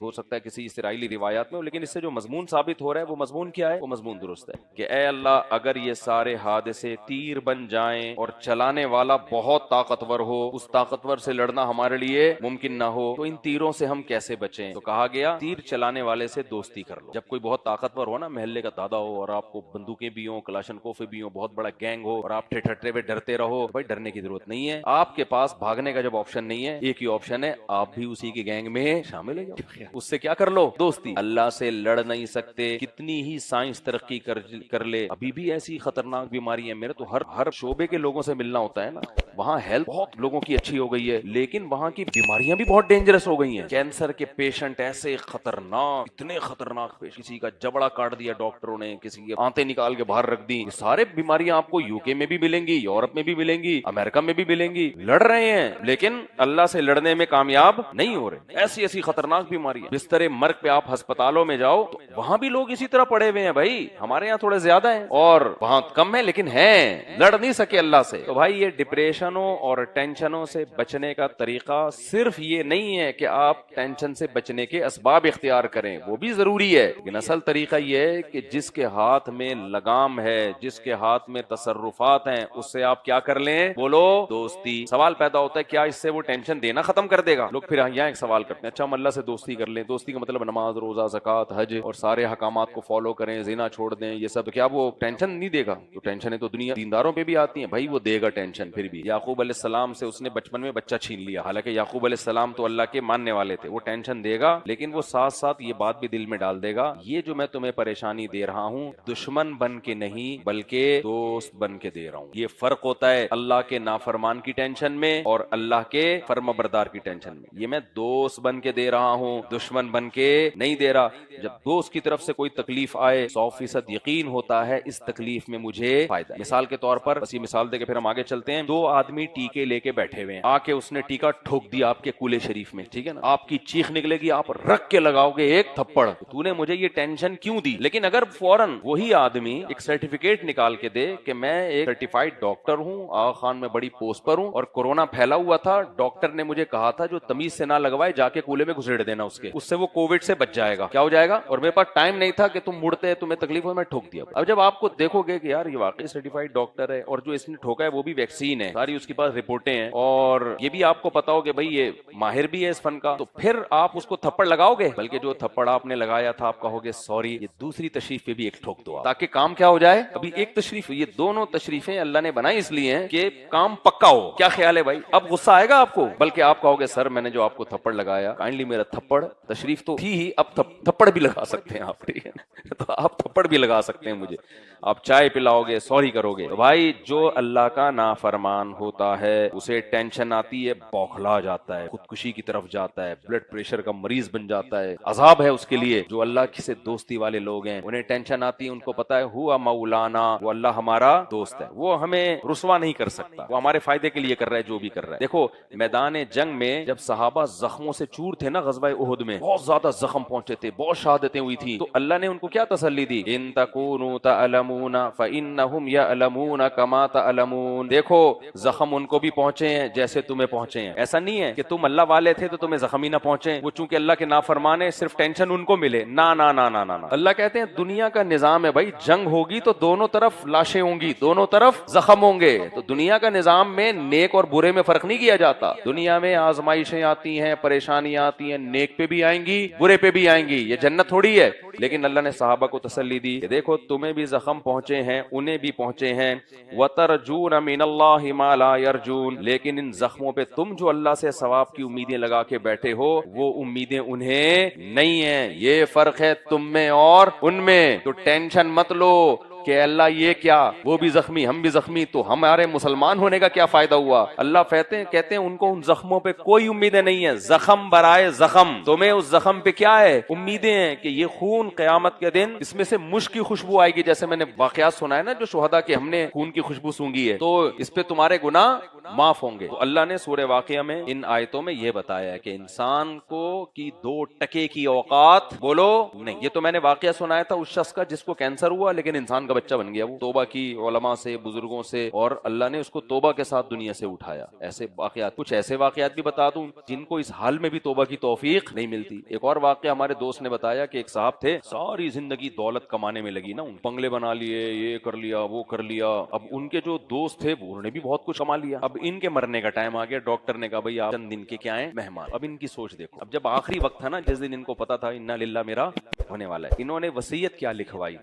B: ہو سکتا ہے کسی اسرائیلی روایات میں, لیکن اس سے جو مضمون ثابت ہو رہا ہے وہ مضمون کیا ہے؟ وہ مضمون درست ہے کہ اے اللہ اگر یہ سارے حادثے تیر بن جائیں اور چلانے والا بہت طاقتور ہو, اس طاقتور سے لڑنا ہمارے لیے ممکن نہ ہو, تو ان تیروں سے ہم کیسے بچیں؟ تو کہا گیا تیر چلانے والے سے دوستی کر لو. جب کوئی بہت طاقتور ہو نا, محلے کا دادا ہو اور آپ کو بندوقیں بھی ہوں, کلاشنکوف بھی ہوں, بہت بڑا گینگ ہو اور آپ ٹھٹھٹے ہوئے ڈرتے رہو, بھائی ڈرنے کی ضرورت نہیں ہے. آپ کے پاس بھاگنے کا جب آپشن نہیں ہے, ایک ہی آپشن ہے, آپ بھی اسی کے گینگ میں شامل ہو جاؤ, اس سے کیا کر لو؟ دوستی. اللہ سے لڑ نہیں سکتے, کتنی ہی سائنس ترقی کر لے, ابھی بھی ایسی خطرناک بیماری ہے. میرے تو ہر شعبے کے لوگوں سے ملنا ہوتا ہے نا, وہاں ہیلتھ بہت لوگوں کی اچھی ہو گئی ہے, لیکن وہاں کی بیماریاں بھی بہت ڈینجرس ہو گئی ہیں. کینسر کے پیشنٹ ایسے خطرناک, اتنے خطرناک پیشنٹ, کسی کا جبڑا کاٹ دیا ڈاکٹروں نے, کسی کی آنتیں نکال کے باہر رکھ دی. یہ سارے بیماریاں آپ کو یوکے میں بھی ملیں گی, یورپ میں بھی ملیں گی, امریکہ میں بھی ملیں گی. لڑ رہے ہیں لیکن اللہ سے لڑنے میں کامیاب نہیں ہو رہے. ایسی ایسی خطرناک بیماریاں. بستر مرگ پہ آپ ہسپتالوں میں جاؤ تو وہاں بھی لوگ اسی طرح پڑے ہوئے ہیں. بھائی ہمارے یہاں تھوڑے زیادہ ہیں اور وہاں کم ہے, لیکن ہیں, لڑ نہیں سکے اللہ سے. تو بھائی یہ ڈپریشنوں اور ٹینشنوں سے بچنے کا طریقہ صرف یہ نہیں ہے کہ آپ ٹینشن سے بچنے کے اسباب اختیار کریں, وہ بھی ضروری ہے, لیکن اصل طریقہ یہ ہے کہ جس کے ہاتھ میں لگام ہے, جس کے ہاتھ میں تصرفات ہیں, اس سے آپ کیا کر لیں؟ بولو دوستی. سوال پیدا ہوتا ہے کیا اس سے وہ ٹینشن دینا ختم کر دے گا؟ لوگ پھر یہاں ایک سوال کرتے ہیں, اچھا ہم اللہ سے دوستی کر لیں, دوستی کا مطلب نماز, روزہ, زکات, حج اور سارے احکامات کو فالو کریں, زنا چھوڑ دیں, یہ سب, کیا وہ ٹینشن نہیں دے گا؟ تو ٹینشنیں تو دنیا دینداروں پہ بھی آتی ہیں. بھائی وہ دے گا ٹینشن پھر بھی. یعقوب علیہ السلام سے اس نے بچپن میں بچہ چھین لیا, حالانکہ یعقوب علیہ السلام تو اللہ کے ماننے والے تھے. وہ ٹینشن دے گا, لیکن وہ ساتھ ساتھ یہ بات بھی دل میں ڈال دے گا, یہ جو میں تمہیں پریشانی دے رہا ہوں دشمن بن کے نہیں بلکہ دوست بن کے دے رہا ہوں. یہ فرق ہوتا ہے اللہ کے نافرمان کی ٹینشن میں اور اللہ کے فرما بردار کی ٹینشن میں. یہ میں دوست بن کے دے رہا ہوں, دشمن بن کے نہیں دے رہا. جب دوست کی طرف سے کوئی تکلیف آئے 100% یقین ہوتا ہے اس تکلیف میں مجھے فائدہ ہے. مثال کے طور پر, بس یہ مثال دے کے پھر ہم آگے چلتے ہیں. 2 آدمی ٹیکے لے کے بیٹھے ہوئے ہیں, آ کے اس نے ٹیکا ٹھوک دیا آپ کے کولے شریف میں, ٹھیک ہے نا, آپ کی چیخ نکلے گی, آپ رکھ کے لگاؤ گے ایک تھپڑ, تو نے مجھے یہ ٹینشن کیوں دی. لیکن اگر فوراً وہی آدمی ایک سرٹیفکیٹ نکال کے دے کہ میں ایک سرٹیفائڈ ڈاکٹر ہوں, آغا خان میں بڑی پوسٹ پر ہوں, اور کورونا پھیلا ہوا تھا, ڈاکٹر نے مجھے کہا تھا جو تمیز سے نہ لگوائے جا کے کولے میں گھسیڑ دینا اس سے وہ کووڈ سے بچ جائے گا. کیا ہو جائے گا؟ اور میرے پاس ٹائم نہیں تھا کہ تم مڑتے, تمہیں تکلیف ہو, میں ٹھوک دیا. اب جب آپ کو دیکھو گے کہ یار یہ واقعی سرٹیفائڈ ڈاکٹر ہے اور جو اس نے ٹھوکا ہے وہ بھی ویکسین ہے, ساری اس کے پاس رپورٹیں ہیں, اور یہ بھی آپ کو پتا ہو کہ بھائی یہ ماہر بھی ہے اس فن کا, تو پھر آپ اس کو تھپڑ لگاؤ گے؟ بلکہ جو تھپڑ آپ نے لگایا تھا آپ کہو گے سوری, یہ دوسری تشریف پہ بھی ایک ٹھوک دو تاکہ کام کیا ہو جائے. ابھی ایک تشریف, یہ دونوں تشریفیں اللہ نے بنائی اس لیے ہیں کہ کام پکا ہو. کیا خیال ہے بھائی؟ اب غصہ آئے گا آپ کو, بلکہ آپ کہو گے سر میں نے جو آپ کو تھپڑ لگایا, کائنڈلی میرا تھپڑ, تشریف تو تھی ہی, اب تھپڑ بھی لگا سکتے ہیں آپ, ٹھیک ہے, تو آپ تھپڑ بھی لگا سکتے ہیں مجھے, آپ چائے پلاؤ گے, سوری کرو گے. بھائی جو اللہ کا نافرمان ہوتا ہے اسے ٹینشن آتی ہے, بوکھلا جاتا ہے, خودکشی کی طرف جاتا ہے, بلڈ پریشر کا مریض بن جاتا ہے, عذاب ہے اس کے لیے. جو اللہ کی سے دوستی والے لوگ ہیں انہیں ٹینشن آتی ہے, ان کو پتا ہے ہوا مولانا, وہ اللہ ہمارا دوست ہے, وہ ہمیں رسوا نہیں کر سکتا, وہ ہمارے فائدے کے لیے کر رہا ہے جو بھی کر رہا ہے. دیکھو میدان جنگ میں جب صحابہ زخموں سے چور تھے نا, غزوہ احد میں بہت زیادہ زخم پہنچے تھے, بہت شہادتیں ہوئی تھی, تو اللہ نے ان کو کیا تسلی دی؟ ان تکونوا تعلمون فانہم یعلمون کما تعلمون. دیکھو زخم ان کو بھی پہنچے ہیں جیسے تمہیں پہنچے ہیں. ایسا نہیں ہے کہ تم اللہ والے تھے تو تمہیں زخم ہی نہ پہنچے, وہ چونکہ اللہ کے نافرمان ہیں صرف ٹینشن ان کو ملے. نا نا نا نا نا, اللہ کہتے ہیں دنیا کا نظام ہے بھائی, جنگ ہوگی تو دونوں طرف لاشیں ہوں گی, دونوں طرف زخم ہوں گے. تو دنیا کا نظام میں نیک اور برے میں فرق نہیں کیا جاتا. دنیا میں آزمائشیں آتی ہیں, پریشانیاں آتی ہیں, نیک پہ بھی آئیں گی, برے پہ بھی آئیں گی, یہ جنت تھوڑی ہے. لیکن اللہ نے صحابہ کو تسلی دی کہ دیکھو تمہیں بھی زخم پہنچے ہیں, انہیں بھی پہنچے ہیں, وَتَرْجُونَ مِنَ اللَّهِ مَا لَا يَرْجُونَ, لیکن ان زخموں پہ تم جو اللہ سے ثواب کی امیدیں لگا کے بیٹھے ہو وہ امیدیں انہیں نہیں ہیں. یہ فرق ہے تم میں اور ان میں. تو ٹینشن مت لو کہ اللہ یہ کیا, وہ بھی زخمی ہم بھی زخمی, تو ہمارے مسلمان ہونے کا کیا فائدہ ہوا. اللہ کہتے ہیں ان کو ان زخموں پہ کوئی امیدیں نہیں ہے, زخم برائے زخم. تمہیں اس زخم پہ کیا ہے؟ امیدیں ہیں کہ یہ خون قیامت کے دن اس میں سے مشک کی خوشبو آئے گی. جیسے میں نے واقعات سنا ہے نا جو شہداء کے, ہم نے خون کی خوشبو سونگی ہے, تو اس پہ تمہارے گناہ معاف ہوں گے. تو اللہ نے سورہ واقعہ میں ان آیتوں میں یہ بتایا ہے کہ انسان کو کی 2 ٹکے کی اوقات بولو نہیں. یہ تو میں نے واقعہ سنایا تھا اس شخص کا جس کو کینسر ہوا لیکن انسان کا بچہ بن گیا. وہ توبہ کی علماء سے, بزرگوں سے, اور اللہ نے اس کو توبہ کے ساتھ دنیا سے اٹھایا. ایسے واقعات, کچھ ایسے واقعات بھی بتا دوں جن کو اس حال میں بھی توبہ کی توفیق نہیں ملتی. ایک اور واقعہ ہمارے دوست نے بتایا کہ ایک صاحب تھے, ساری زندگی دولت کمانے میں لگی نا, ان بنگلے بنا لیے, یہ کر لیا, وہ کر لیا. اب ان کے جو دوست تھے انہوں نے بھی بہت کچھ کما لیا. اب ان کے مرنے کا ٹائم آ گیا. ڈاکٹر نے کہا بھائی آپ چند دن کے کیا ہیں مہمان. اب ان کی سوچ دیکھو, اب جب آخری وقت تھا نا, جس دن ان کو پتا تھا انا للہ میرا ہونے والا ہے, انہوں نے وصیت کیا لکھوائی.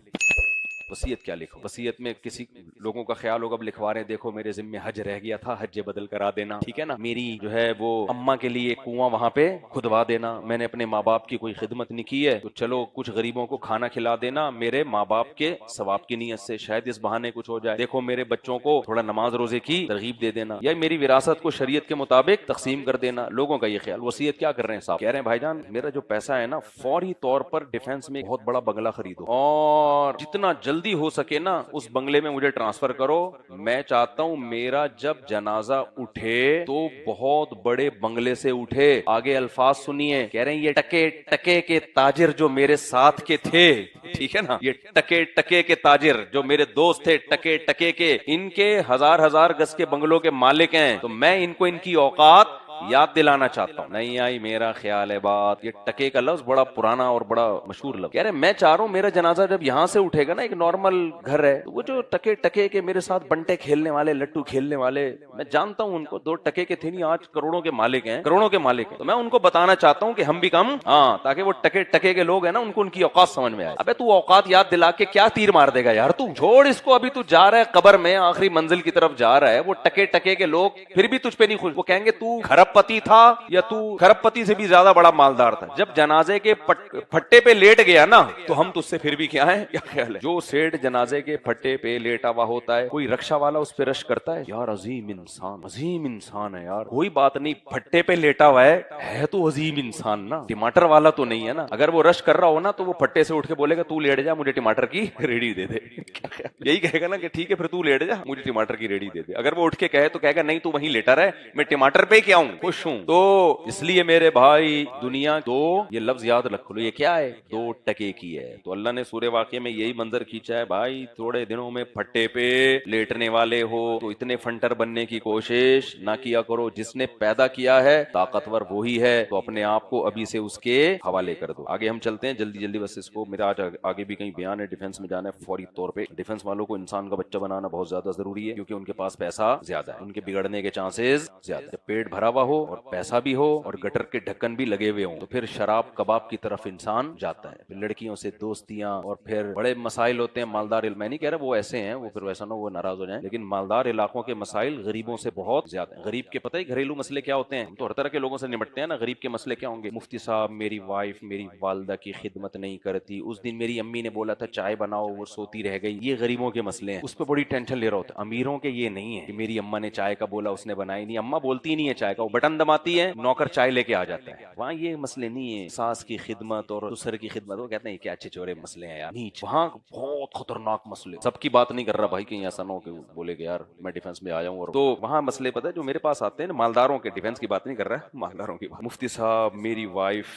B: وصیت کیا لکھو, وصیت میں کسی لوگوں کا خیال ہوگا اب لکھوا رہے ہیں دیکھو میرے ذمہ حج رہ گیا تھا, حج بدل کرا دینا, ٹھیک ہے نا, میری جو ہے وہ اماں کے لیے کنواں وہاں پہ کھدوا دینا, میں نے اپنے ماں باپ کی کوئی خدمت نہیں کی ہے تو چلو کچھ غریبوں کو کھانا کھلا دینا میرے ماں باپ کے ثواب کی نیت سے, شاید اس بہانے کچھ ہو جائے, دیکھو میرے بچوں کو تھوڑا نماز روزے کی ترغیب دے دینا, یا میری وراثت کو شریعت کے مطابق تقسیم کر دینا. لوگوں کا یہ خیال. وصیت کیا کر رہے ہیں صاحب, کہہ رہے ہیں بھائی جان میرا جو پیسہ ہے نا فوری طور پر ڈیفنس میں بہت بڑا بنگلہ خریدو اور جتنا جلدی ہو سکے نا اس بنگلے میں مجھے ٹرانسفر کرو. میں چاہتا ہوں میرا جب جنازہ اٹھے تو بہت بڑے بنگلے سے اٹھے. آگے الفاظ سنیے, کہہ رہے ہیں یہ ٹکے ٹکے کے تاجر جو میرے ساتھ کے تھے, ٹھیک ہے نا, یہ ٹکے ٹکے کے تاجر جو میرے دوست تھے ٹکے ٹکے کے, ان کے ہزار گز کے بنگلوں کے مالک ہیں, تو میں ان کو ان کی اوقات یاد دلانا چاہتا ہوں. نہیں آئی میرا خیال ہے بات. یہ ٹکے کا لفظ بڑا پرانا اور بڑا مشہور لفظ. کہہ رہے میں چاہ رہا ہوں میرا جنازہ جب یہاں سے اٹھے گا نا, ایک نارمل گھر ہے, وہ جو ٹکے ٹکے کے میرے ساتھ بنٹے کھیلنے والے, لٹو کھیلنے والے, میں جانتا ہوں ان کو, 2 ٹکے کے تھے نہیں, آج کروڑوں کے مالک ہیں, کروڑوں کے مالک ہیں. تو میں ان کو بتانا چاہتا ہوں کہ ہم بھی کم, ہاں, تاکہ وہ ٹکے ٹکے کے لوگ ہیں نا ان کو ان کی اوقات سمجھ میں آئے. ابے تو اوقات یاد دلا کے کیا تیر مار دے گا یار, تو چھوڑ اس کو. ابھی تو جا رہا ہے قبر میں, آخری منزل کی طرف جا رہا ہے. وہ ٹکے ٹکے کے لوگ پھر بھی تجھ پہ نہیں خوش, وہ کہیں گے تو کھرب پتی تھا یا تو کھرب پتی سے بھی زیادہ بڑا مالدار تھا. جب جنازے کے پھٹے پہ لیٹ گیا نا تو ہم تجھ سے پھر بھی کیا ہے, کیا خیال ہے. جو سیٹ جنازے کے پھٹے پہ لیٹا ہوا ہوتا ہے, کوئی رکشا والا اس پہ رش کرتا ہے, یار عظیم انسان ہے یار, کوئی بات نہیں, پھٹے پہ لیٹا ہوا ہے تو عظیم انسان نا, ٹماٹر والا تو نہیں ہے نا. اگر وہ رش کر رہا ہو نا تو وہ پھٹے سے اٹھ کے بولے گا تو لیٹ جا, مجھے ٹماٹر کی ریڑھی دے دے. یہی کہے گا نا کہ ٹھیک ہے پھر تو لیٹ جا, مجھے ٹماٹر کی ریڑھی دے دے. اگر وہ اٹھ کے کہے تو کہے گا نہیں تو وہیں لیٹا رہے, میں ٹماٹر پہ کیا ہوں, خوش ہوں. تو اس لیے میرے بھائی دنیا 2, یہ لفظ یاد رکھ لو, یہ کیا ہے, 2 ٹکے کی ہے. تو اللہ نے سورہ واقعہ میں یہی منظر کھینچا ہے, بھائی تھوڑے دنوں میں پھٹے پہ لیٹنے والے ہو تو اتنے فنٹر بننے کی کوشش نہ کیا کرو. جس نے پیدا کیا ہے طاقتور وہی ہے, تو اپنے آپ کو ابھی سے اس کے حوالے کر دو. آگے ہم چلتے ہیں جلدی, بس اس کو میرا آگے بھی کہیں بیان ہے, ڈیفنس میں جانا ہے فوری طور پہ. ڈیفنس والوں کو انسان کا بچہ بنانا بہت زیادہ ضروری ہے کیونکہ ان کے پاس پیسہ زیادہ ہے, ان کے بگڑنے کے چانسز زیادہ ہے. جب پیٹ بھرا ہوا ہو اور پیسہ بھی ہو اور گٹر کے ڈھکن بھی لگے ہوئے ہوں تو پھر شراب کباب کی طرف انسان جاتا ہے, پھر لڑکیوں سے دوستیاں, اور پھر بڑے مسائل ہوتے ہیں مالدار. میں نہیں کہہ رہا وہ ایسے ہیں, وہ پھر ویسا نہ وہ ناراض ہو جائیں, لیکن مالدار علاقوں کے مسائل غریبوں سے بہت زیادہ ہیں. غریب کے پتہ ہی گھریلو مسئلے کیا ہوتے ہیں, تو ہر طرح کے لوگوں سے نمٹتے ہیں نا. غریب کے مسئلے کیا ہوں گے, مفتی صاحب میری وائف میری والدہ کی خدمت نہیں کرتی, اس دن میری امی نے بولا تھا چائے بناؤ وہ سوتی رہ گئی. یہ غریبوں کے مسئلے ہیں, اس پہ بڑی ٹینشن لے رہا ہوتا ہے. امیروں کے یہ نہیں ہے کہ میری اما نے چائے کا بولا اس نے بنائی نہیں, اما بولتی نہیں ہے چائے کا, وہ بٹن دباتی ہے نوکر چائے لے کے آ جاتا ہے. وہاں یہ مسئلے نہیں ہے, ساس کی خدمت اور سسر کی خدمت, وہ کہتے ہیں کیا اچھے چورے مسئلے ہیں یار. نیچ وہاں بہت خطرناک مسئلے, سب کی بات نہیں کر رہا بھائی, کہیں ایسا نہ ہو کہ بولے کہ یار میں ڈیفنس میں آیا ہوں. اور تو وہاں مسئلے پتہ ہے جو میرے پاس آتے ہیں مالداروں کے, ڈیفنس کی بات نہیں کر رہا ہے, مالداروں کی بات. مفتی صاحب میری وائف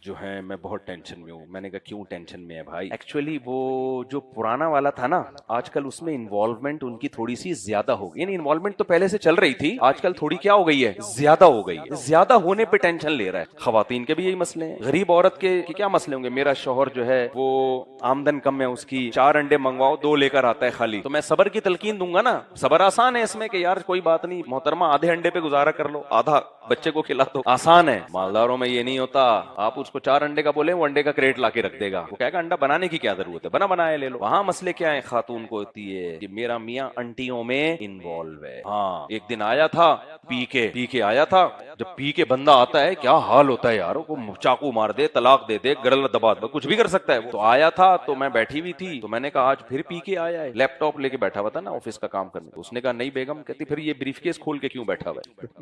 B: جو ہے میں بہت ٹینشن میں ہوں. میں نے کہا کیوں ٹینشن میں ہے بھائی, ایکچولی وہ جو پرانا والا تھا نا آج کل اس میں انوالومنٹ ان کی تھوڑی سی زیادہ ہو گئی. یعنی انوالومنٹ تو پہلے سے چل رہی تھی, آج کل تھوڑی کیا ہو گئی ہے, زیادہ ہو گئی ہے. زیادہ ہونے پہ ٹینشن لے رہا ہے. خواتین کے بھی یہی مسئلے ہیں, غریب عورت کے کیا مسئلے ہوں گے. میرا شوہر جو ہے وہ آمدن کم ہے اس کی, 4 انڈے منگواؤ 2 لے کر آتا ہے خالی, تو میں صبر کی تلقین دوں گا نا. صبر آسان ہے اس میں کہ یار کوئی بات نہیں محترمہ, آدھے انڈے پہ گزارا کر لو, آدھا بچے کو کھلا دو, آسان ہے. مالداروں میں یہ نہیں ہوتا, آپ اس کو 4 انڈے کا بولے وہ انڈے کا کریٹ لا کے رکھ دے گا, وہ کہے گا انڈا بنانے کی کیا ضرورت ہے, بنا بنایا لے لو. وہاں مسئلے کیا ہے, خاتون کو ہوتی ہے کہ میرا میاں انٹیوں میں انوالو ہے. ہاں ایک دن آیا تھا پی کے آیا تھا. جب پی کے بندہ آتا ہے کیا حال ہوتا ہے یار, وہ چاقو مار دے, طلاق دے دے, گرل دبا دے, کچھ بھی کر سکتا ہے. وہ تو آیا تھا تو میں بیٹھی ہوئی تھی, تو میں نے کہا آج پھر پی کے آیا ہے. لیپ ٹاپ لے کے بیٹھا ہوا تھا نا آفس کا کام کرنے, اس نے کہا نہیں بیگم, کہتی پھر یہ بریف کیس کھول کے کیوں بیٹھا ہوا ہے.